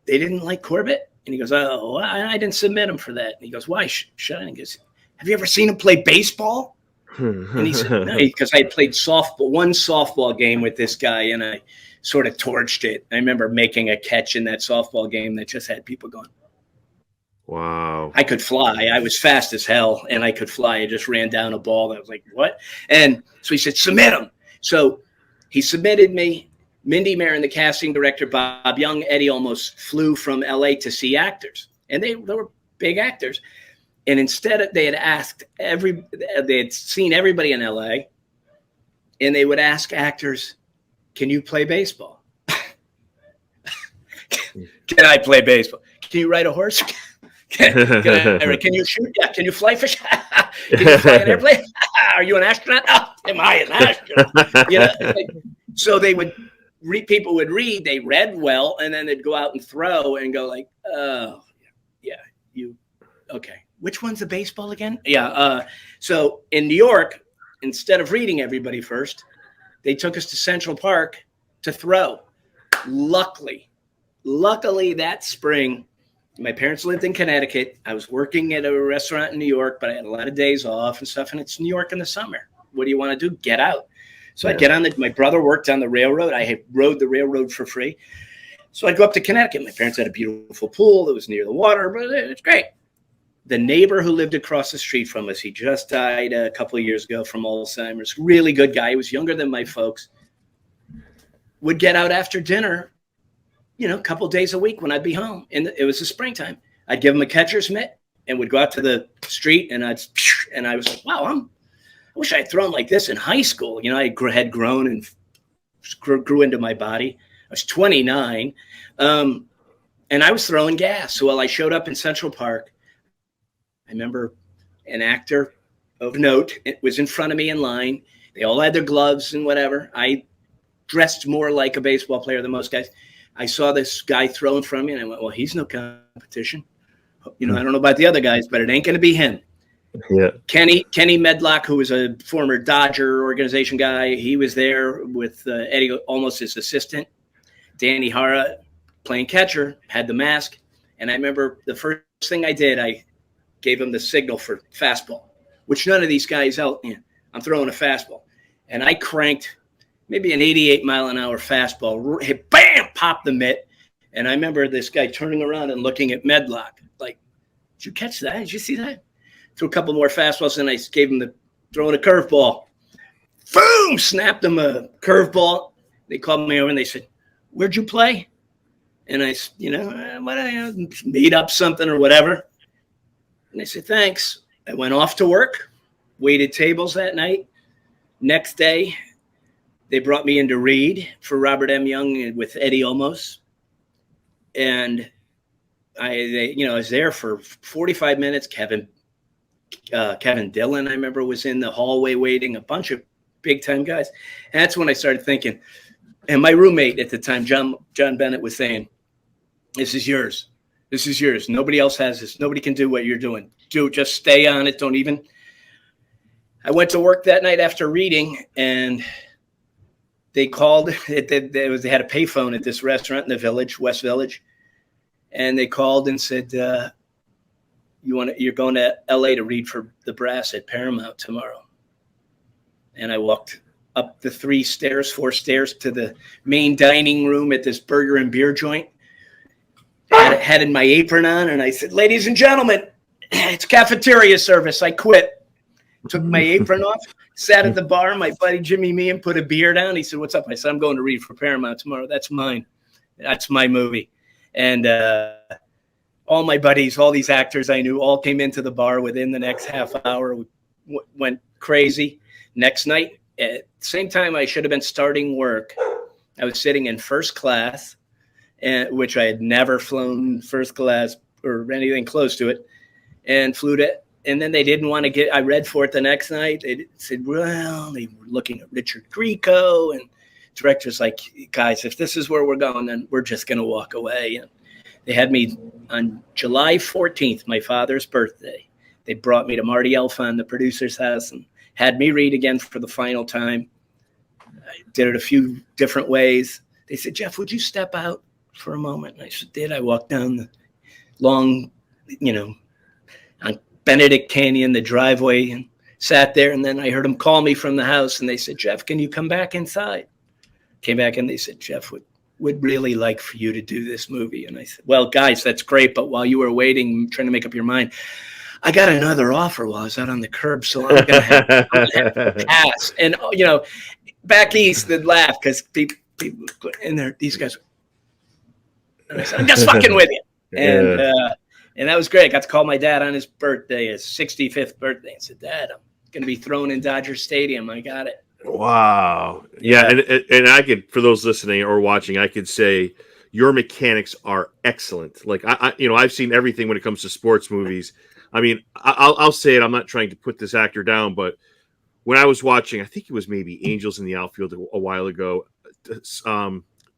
they didn't like Corbett, and he goes, "Oh, I didn't submit him for that." And he goes, "Why?" And he goes, "Have you ever seen him play baseball?" And he said, "No," because I had played one softball game with this guy, and I sort of torched it. I remember making a catch in that softball game that just had people going, "Wow." I could fly. I was fast as hell, and I could fly. I just ran down a ball. And I was like, what? And so he said, submit him. So he submitted me. Mindy Marin, the casting director, Bob Young, Eddie almost flew from L.A. to see actors. And they were big actors. And instead, they had seen everybody in L.A., and they would ask actors, can you play baseball? Can I play baseball? Can you ride a horse? Can you shoot? Yeah. Can you fly fish? Can you fly an airplane? Are you an astronaut? Oh, am I an astronaut? So people would read, they read well, and then they'd go out and throw and go like, oh, yeah, okay. Which one's the baseball again? Yeah. So in New York, instead of reading everybody first, they took us to Central Park to throw. luckily that spring, my parents lived in Connecticut. I was working at a restaurant in New York, but I had a lot of days off and stuff. And it's New York in the summer. What do you want to do? Get out. So I'd get on my brother worked on the railroad. I rode the railroad for free. So I'd go up to Connecticut. My parents had a beautiful pool that was near the water, but it's great. The neighbor who lived across the street from us, he just died a couple of years ago from Alzheimer's. Really good guy. He was younger than my folks. Would get out after dinner, a couple of days a week when I'd be home. And it was the springtime. I'd give him a catcher's mitt and would go out to the street, and I was like, wow, I wish I had thrown like this in high school. I had grown and grew into my body. I was 29, and I was throwing gas. So while I showed up in Central Park, I remember an actor of note was in front of me in line. They all had their gloves and whatever. I dressed more like a baseball player than most guys. I saw this guy throw in front of me, and I went, well, he's no competition. I don't know about the other guys, but it ain't going to be him. Yeah. Kenny Medlock, who was a former Dodger organization guy, he was there with Eddie, almost his assistant. Danny Hara, playing catcher, had the mask. And I remember the first thing I did, I gave him the signal for fastball, which none of these guys out. I'm throwing a fastball. And I cranked maybe an 88-mile-an-hour fastball. Hit, bam, popped the mitt. And I remember this guy turning around and looking at Medlock like, did you catch that? Did you see that? Threw a couple more fastballs, and I gave him throwing a curveball. Boom! Snapped him a curveball. They called me over, and they said, where'd you play? And I made up something or whatever. And they said, thanks. I went off to work, waited tables that night. Next day, they brought me in to read for Robert M. Young with Eddie Olmos. And I was there for 45 minutes. Kevin Dillon, I remember, was in the hallway waiting, a bunch of big-time guys. And that's when I started thinking. And my roommate at the time, John Bennett, was saying, this is yours. This is yours. Nobody else has this. Nobody can do what you're doing. Just stay on it. Don't even. I went to work that night after reading, and they called. They had a payphone at this restaurant in the village, West Village. And they called and said, you're going to LA to read for the Brass at Paramount tomorrow. And I walked up the 4 stairs to the main dining room at this burger and beer joint. Had in my apron on, and I said, ladies and gentlemen, it's cafeteria service. I quit. Took my apron off, sat at the bar. My buddy Jimmy Meehan put a beer down. He said, what's up? I said, I'm going to read for Paramount tomorrow. That's mine. That's my movie. And all my buddies, all these actors I knew, all came into the bar within the next half hour. We went crazy. Next night, at the same time I should have been starting work, I was sitting in first class, which I had never flown first class or anything close to it, and flew to. And then they didn't want to get. I read for it the next night. They said, well, they were looking at Richard Grieco, and director's like, guys, if this is where we're going, then we're just going to walk away. And they had me on July 14th, my father's birthday. They brought me to Marty Elfon, the producer's house, and had me read again for the final time. I did it a few different ways. They said, Jeff, would you step out for a moment? And I said, did. I walked down the long, on Benedict Canyon, the driveway, and sat there. And then I heard them call me from the house, and they said, Jeff, can you come back inside? Came back, and they said, Jeff, would really like for you to do this movie. And I said, well, guys, that's great. But while you were waiting, trying to make up your mind, I got another offer while I was out on the curb. So I'm going to have to pass. And, back east, they'd laugh because people in there, these guys. And I said, I'm just fucking with you. And that was great. I got to call my dad on his birthday, his 65th birthday, and said, Dad, I'm going to be thrown in Dodger Stadium. I got it. Wow. Yeah. And I could, for those listening or watching, I could say your mechanics are excellent. Like I've seen everything when it comes to sports movies. I mean, I'll say it. I'm not trying to put this actor down, but when I was watching, I think it was maybe Angels in the Outfield a while ago.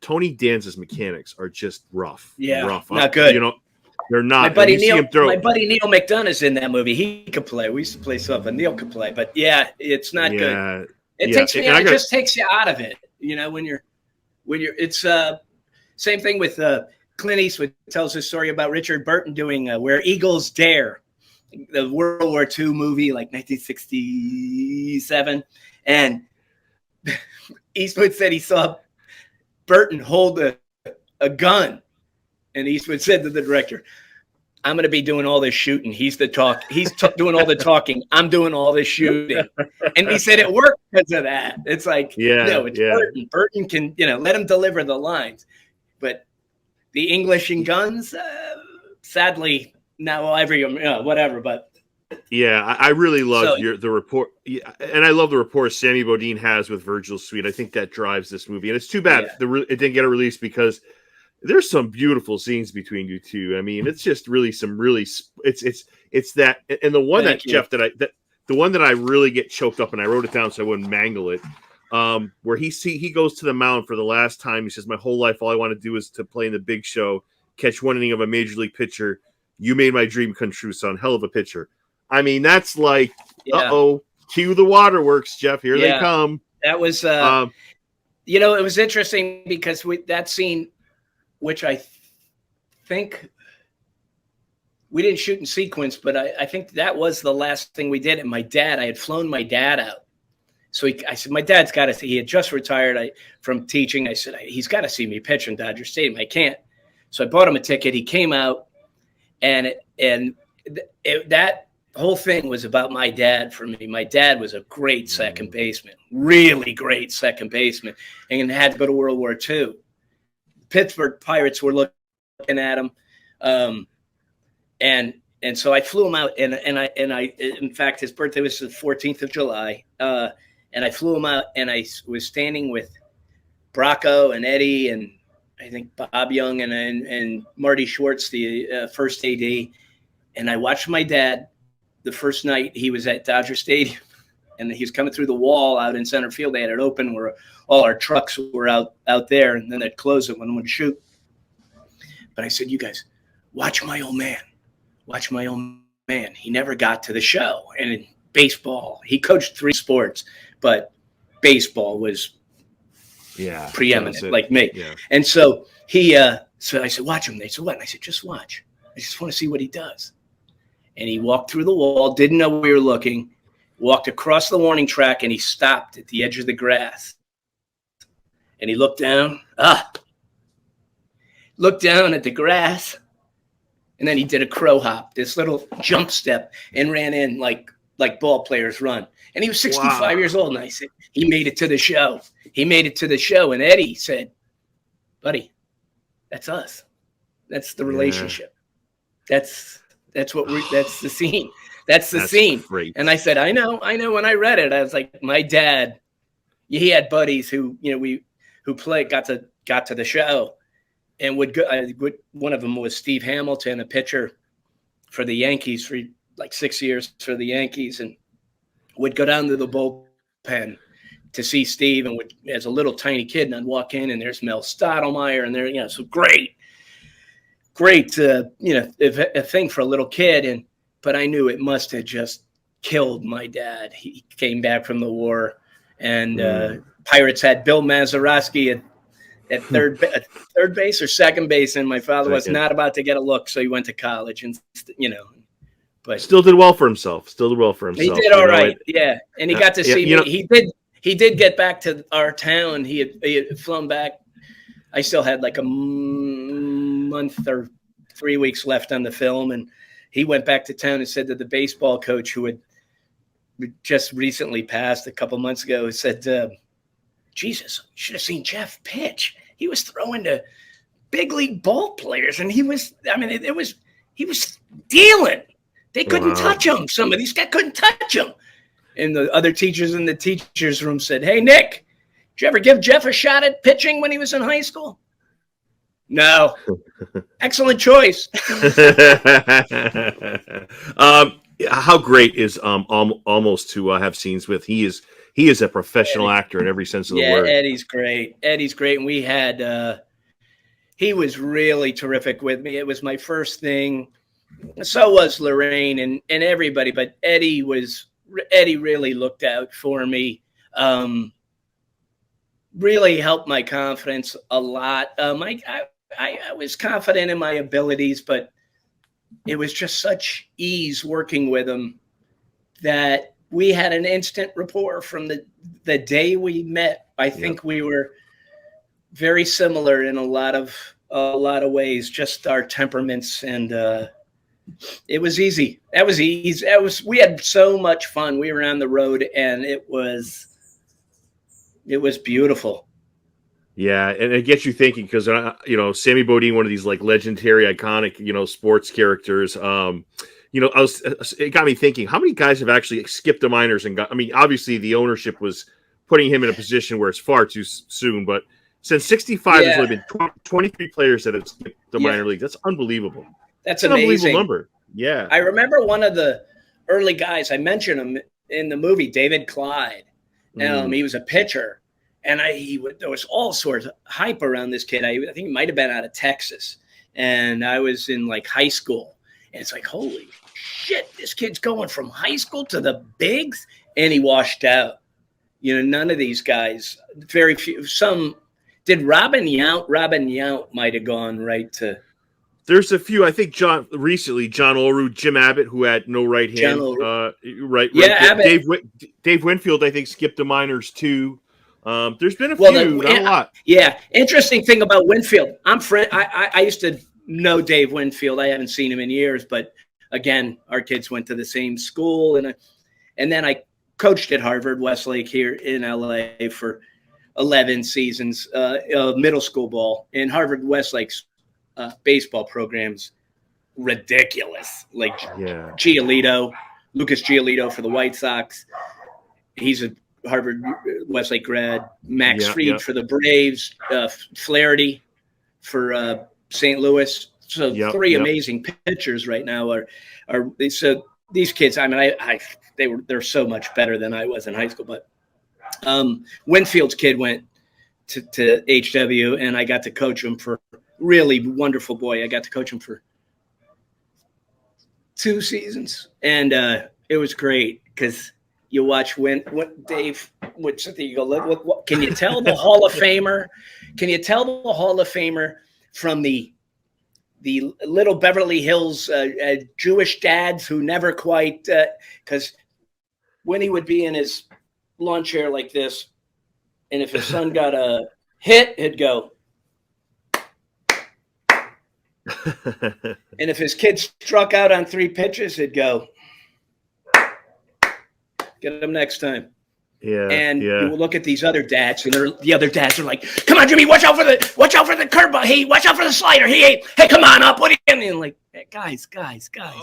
Tony Danza's mechanics are just rough. Yeah, rough. Not good. They're not. My buddy Neil McDonough's in that movie. He could play. We used to play stuff, and Neil could play. But yeah, it's not good. It just takes you out of it. When you're it's Same thing with Clint Eastwood tells a story about Richard Burton doing Where Eagles Dare, the World War II movie, like 1967. And Eastwood said he saw Burton hold a gun. And Eastwood said to the director, I'm going to be doing all this shooting. He's doing all the talking. I'm doing all this shooting. And he said it worked because of that. It's like, no, it's Burton. Burton can, let him deliver the lines. But the English and guns, sadly, now whatever. But yeah, I really love the report, and I love the rapport Sammy Bodine has with Virgil Sweet. I think that drives this movie, and it's too bad it didn't get a release because there's some beautiful scenes between you two. I mean, it's just really it's that, and the one Jeff the one that I really get choked up, and I wrote it down so I wouldn't mangle it. Where he goes to the mound for the last time. He says, "My whole life, all I want to do is to play in the big show, catch one inning of a major league pitcher. You made my dream come true, son. Hell of a pitcher." I mean, that's like, cue the waterworks, Jeff. Here they come. That was, it was interesting because that scene, which I think we didn't shoot in sequence, but I think that was the last thing we did. And I had flown my dad out. So I said, my dad's got to see. He had just retired from teaching. I said, he's got to see me pitch in Dodger Stadium. I can't. So I bought him a ticket. He came out, and that whole thing was about my dad for me. My dad was a great second baseman, really great second baseman, and had to go to World War II. Pittsburgh Pirates were looking at him, and so I flew him out, and I in fact his birthday was the 14th of July, and I flew him out, and I was standing with Bracco and Eddie and I think Bob Young and Marty Schwartz, the first AD, and I watched my dad. The first night he was at Dodger Stadium, and he was coming through the wall out in center field. They had it open where all our trucks were out there, and then they'd close it when we would shoot. But I said, you guys, watch my old man. Watch my old man. He never got to the show. And in baseball, he coached 3 sports, but baseball was preeminent, like me. Yeah. And so so I said, watch him. They said, what? And I said, just watch. I just want to see what he does. And he walked through the wall, didn't know we were looking, walked across the warning track, and he stopped at the edge of the grass. And he looked down, looked down at the grass, and then he did a crow hop, this little jump step, and ran in like ball players run. And he was 65 years old, and I said, he made it to the show. He made it to the show, and Eddie said, buddy, that's us. That's the relationship. That's the scene. That's the scene. Great. And I said, I know. When I read it, I was like, my dad, he had buddies who got to the show, and would go. One of them was Steve Hamilton, a pitcher for the Yankees for like 6 years for the Yankees, and would go down to the bullpen to see Steve, and as a little tiny kid, and I'd walk in, and there's Mel Stottlemyre, and there, so great, a thing for a little kid. But I knew it must have just killed my dad. He came back from the war, and Pirates had Bill Mazeroski at third base or second base, and my father was not about to get a look, so he went to college, and but still did well for himself. He did all right, yeah. And he got to see me. He did get back to our town. He had flown back. I still had like a month or 3 weeks left on the film, and he went back to town and said to the baseball coach, who had just recently passed a couple months ago, said, Jesus, you should have seen Jeff pitch. He was throwing to big league ball players, and he was dealing. They couldn't touch him. Some of these guys couldn't touch him. And the other teachers in the teachers' room said, hey, Nick, did you ever give Jeff a shot at pitching when he was in high school? No. Excellent choice. How great is almost to have scenes with? He is a professional actor in every sense of the word. Eddie's great. And we had he was really terrific with me. It was my first thing. So was Lorraine and everybody, but Eddie really looked out for me. really helped my confidence a lot. I was confident in my abilities, but it was just such ease working with him that we had an instant rapport from the day we met. I think we were very similar in a lot of ways, just our temperaments, and it was easy. That was easy. We had so much fun. We were on the road, and it was beautiful. Yeah, and it gets you thinking because Sammy Bodine, one of these like legendary, iconic, sports characters. It got me thinking: how many guys have actually skipped the minors and got? I mean, obviously the ownership was putting him in a position where it's far too soon, but since '65, there's only been 23 players that have skipped the minor league. That's unbelievable. That's an amazing. Unbelievable number. Yeah, I remember one of the early guys. I mentioned him in the movie, David Clyde. He was a pitcher. And there was all sorts of hype around this kid. I think he might have been out of Texas. And I was in like high school. And it's like, holy shit, this kid's going from high school to the bigs. And he washed out. None of these guys, very few. Some did. Robin Yount might have gone right to. There's a few. I think John Oru, Jim Abbott, who had no right hand. Right. Abbott. Dave Winfield, I think, skipped the minors too. There's been a few, not a lot. Yeah. Interesting thing about Winfield. I used to know Dave Winfield. I haven't seen him in years, but again, our kids went to the same school, and then I coached at Harvard Westlake here in LA for 11 seasons, middle school ball. And Harvard Westlake's baseball programs ridiculous. Like Giolito, Lucas Giolito for the White Sox. He's a Harvard Westlake grad. Max Fried for the Braves. Flaherty for St. Louis. So three amazing pitchers right now are so these kids. I mean, they're so much better than I was in high school. But Winfield's kid went to HW, and I got to coach him for really wonderful boy. I got to coach him for 2 seasons, and it was great because you watch Dave. You go, look, can you tell the Hall of Famer? Can you tell the Hall of Famer from the little Beverly Hills Jewish dads who never quite because when he would be in his lawn chair like this, and if his son got a hit, he'd go. And if his kid struck out on 3 pitches, he'd go. Get him next time. Yeah. And you will look at these other dads, and the other dads are like, "Come on, Jimmy, watch out for the curveball. Hey, watch out for the slider. Hey, come on up. What are you doing?" And like, hey, guys.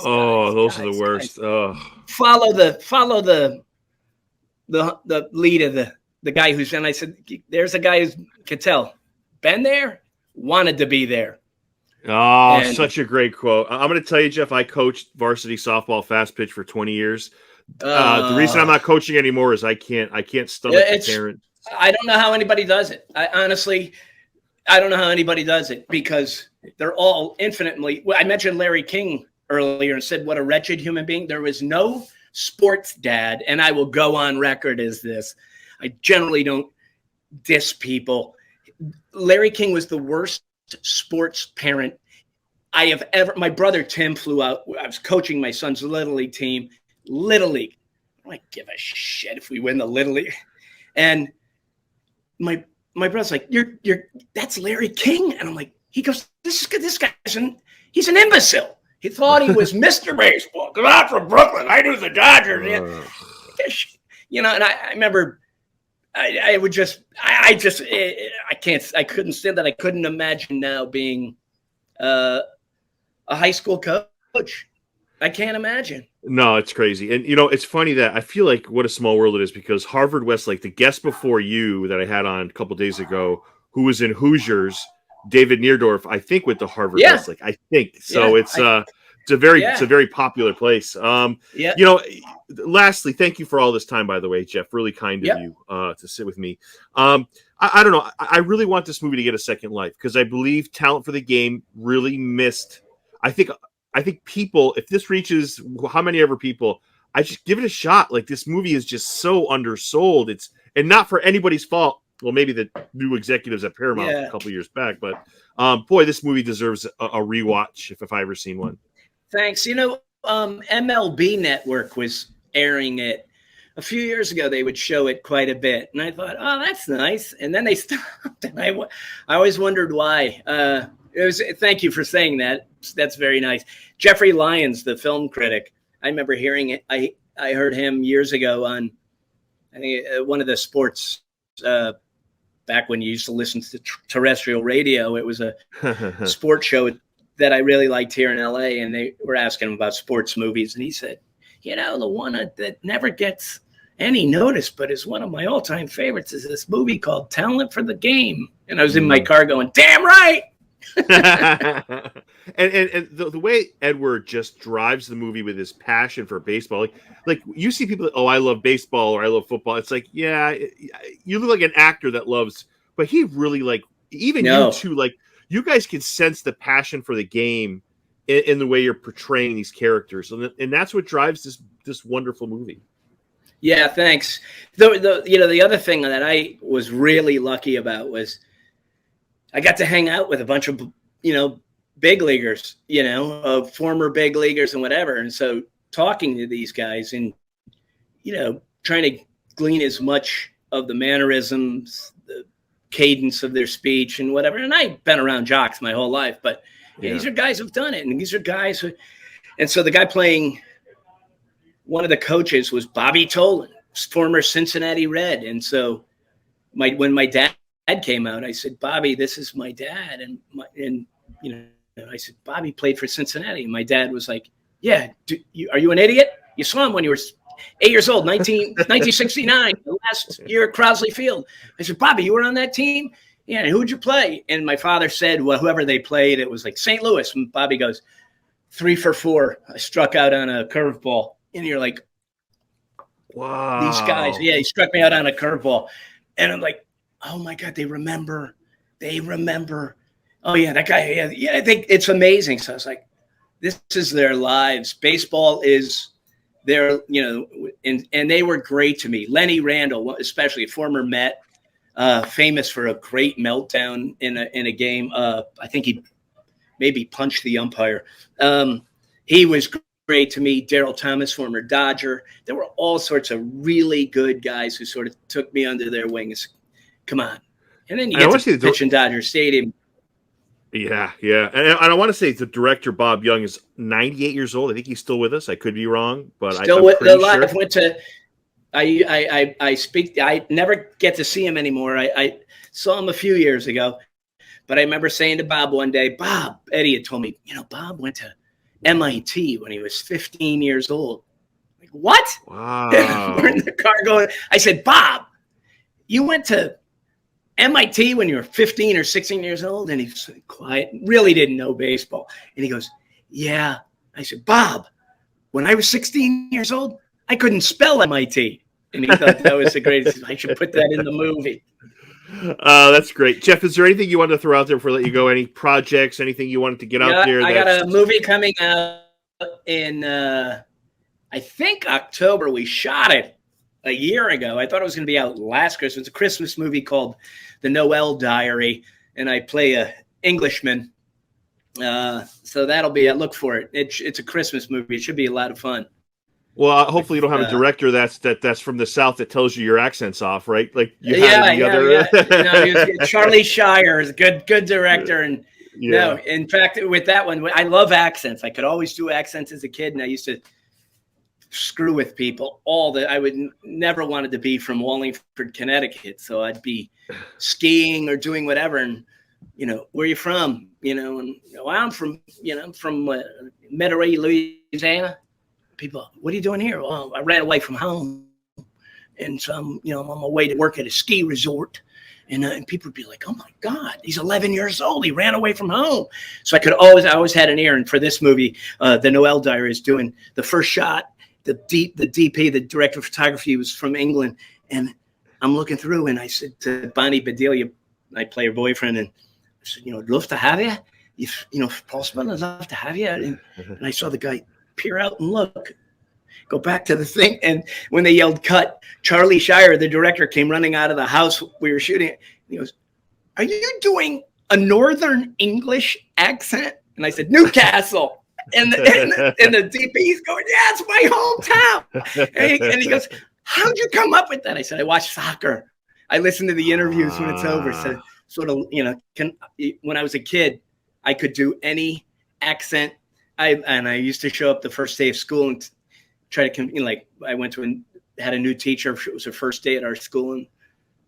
Oh, those are the worst. Oh. Follow the lead of the guy who's. And I said, "There's a guy who could tell. Been there, wanted to be there." Oh, such a great quote. I'm going to tell you, Jeff, I coached varsity softball fast pitch for 20 years. The reason I'm not coaching anymore is I can't stomach the parents. I don't know how anybody does it. I don't know how anybody does it because they're all infinitely. I mentioned Larry King earlier and said what a wretched human being. There was no sports dad, and I will go on record as this. I generally don't diss people. Larry King was the worst sports parent I have ever. My brother Tim flew out. I was coaching my son's Little League team. Little League. I don't give a shit if we win the Little League. And my brother's like, you're that's Larry King. And I'm like, he goes, this guy's he's an imbecile. He thought he was Mr. Baseball. Because I'm from Brooklyn. I knew the Dodgers. And I remember I couldn't stand that. I couldn't imagine now being a high school coach. I can't imagine. No, it's crazy. And, it's funny that I feel like what a small world it is because Harvard Westlake, the guest before you that I had on a couple days ago, who was in Hoosiers, David Neerdorf, I think went to Harvard Westlake. I think. So it's a very popular place. Lastly, thank you for all this time, by the way, Jeff. Really kind of you to sit with me. I don't know. I really want this movie to get a second life because I believe Talent for the Game really missed. I think people, if this reaches how many ever people, I just give it a shot. Like this movie is just so undersold. And not for anybody's fault. well, maybe the new executives at Paramount Yeah. a couple years back. But boy, this movie deserves a rewatch if I ever seen one. Thanks. MLB Network was airing it a few years ago. They would show it quite a bit, and I thought, oh, that's nice. And then they stopped, and I always wondered why. Thank you for saying that. That's very nice. Jeffrey Lyons, the film critic, I remember hearing it. I heard him years ago on, I think, one of the sports, back when you used to listen to terrestrial radio. It was a sports show that I really liked here in LA, and they were asking him about sports movies. And he said, the one that never gets any notice, but is one of my all-time favorites, is this movie called Talent for the Game. And I was in my car going, damn right. and the way Edward just drives the movie with his passion for baseball, like you see people, I love baseball or I love football. It's like, yeah, you look like an actor that loves, but he really even you two, you guys can sense the passion for the game in the way you're portraying these characters, and that's what drives this wonderful movie. Yeah, thanks. The other thing that I was really lucky about was I got to hang out with a bunch of, big leaguers, former big leaguers and whatever. And so talking to these guys and, trying to glean as much of the mannerisms, the cadence of their speech and whatever. And I've been around jocks my whole life, but these are guys who've done it. And these are guys who, and so the guy playing one of the coaches was Bobby Tolan, former Cincinnati Red. And so when my dad came out, I said, Bobby, this is my dad. And I said, Bobby played for Cincinnati. And my dad was like, yeah, are you an idiot? You saw him when you were 8 years old, 1969, the last year at Crosley Field. I said, Bobby, you were on that team? Yeah, and who'd you play? And my father said, well, whoever they played, it was like St. Louis. And Bobby goes, 3 for 4. I struck out on a curveball. And you're like, wow, these guys. Yeah, he struck me out on a curveball. And I'm like, oh my God, they remember. Oh yeah, that guy. Yeah, I think it's amazing. So I was like, this is their lives. Baseball is their, and they were great to me. Lenny Randall, especially a former Met, famous for a great meltdown in a game. I think he maybe punched the umpire. He was great to me. Darryl Thomas, former Dodger. There were all sorts of really good guys who sort of took me under their wings. Come on. And then you get to pitch in Dodger Stadium. Yeah. And I want to say the director, Bob Young, is 98 years old. I think he's still with us. I could be wrong, but I'm pretty sure. I went to I never get to see him anymore. I saw him a few years ago, but I remember saying to Bob one day, Bob, Eddie had told me, Bob went to MIT when he was 15 years old. Like, what? Wow. We're in the car going, I said, Bob, you went to MIT when you were 15 or 16 years old? And he's quiet, really didn't know baseball. And he goes, yeah. I said, Bob, when I was 16 years old, I couldn't spell MIT. And he thought that was the greatest. I should put that in the movie. That's great. Jeff, is there anything you wanted to throw out there before I let you go? Any projects, anything you wanted to get out there? I got a movie coming out in, I think, October. We shot it a year ago. I thought it was going to be out last Christmas. It's a Christmas movie called The Noel Diary, and I play a Englishman. So that'll be a look for it. It's a Christmas movie. It should be a lot of fun. Well, hopefully you don't have a director that's from the South that tells you your accent's off, right? Like you had other. Charlie Shire is a good director, and no, in fact, with that one, I love accents. I could always do accents as a kid, and I used to screw with people. I would never wanted to be from Wallingford, Connecticut, so I'd be skiing or doing whatever, and where are you from? And I'm from Metairie, Louisiana. People, what are you doing here? Well, I ran away from home, and so I'm on my way to work at a ski resort, and people would be like, "Oh my God, he's 11 years old. He ran away from home." So I always had an ear. And for this movie, The Noel Diary is doing the first shot. The DP, the director of photography, was from England, and I'm looking through, and I said to Bonnie Bedelia, I play her boyfriend, and I said, I'd love to have you. If possible, I'd love to have you. And I saw the guy peer out and look. go back to the thing. And when they yelled cut, Charlie Shire, the director, came running out of the house we were shooting at. He goes, "Are you doing a Northern English accent?" And I said, "Newcastle." And the DP's going, "Yeah, it's my hometown." And he goes, "How'd you come up with that?" I said, "I watch soccer. I listen to the interviews when it's over." So sort of, when I was a kid, I could do any accent. I used to show up the first day of school and try to, I went to had a new teacher. It was her first day at our school. And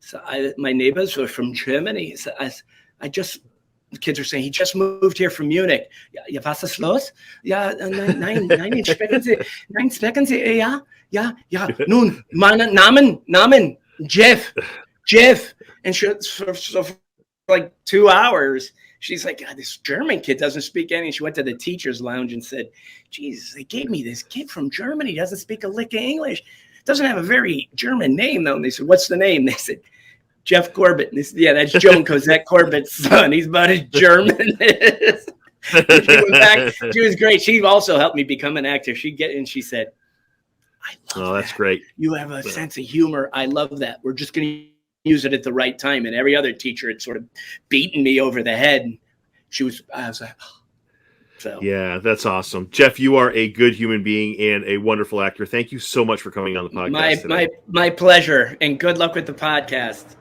so my neighbors were from Germany. So the kids are saying, "He just moved here from Munich." Ja, was ist los? Ja, nein, sprechen Sie, ja. Nun, mein Namen, Jeff. And for like 2 hours, she's like, "God, this German kid doesn't speak any." She went to the teacher's lounge and said, "Jesus, they gave me this kid from Germany. He doesn't speak a lick of English. Doesn't have a very German name, though." And they said, "What's the name?" They said, "Jeff Corbett." And they said, "Yeah, that's Joan Cosette Corbett's son. He's about as German as." She went back. She was great. She also helped me become an actor. She said, "I love that's that. great. You have a sense of humor. I love that. We're just going to use it at the right time." And every other teacher had sort of beaten me over the head. And I was like, oh. So yeah, that's awesome. Jeff, you are a good human being and a wonderful actor. Thank you so much for coming on the podcast today. My pleasure, and good luck with the podcast.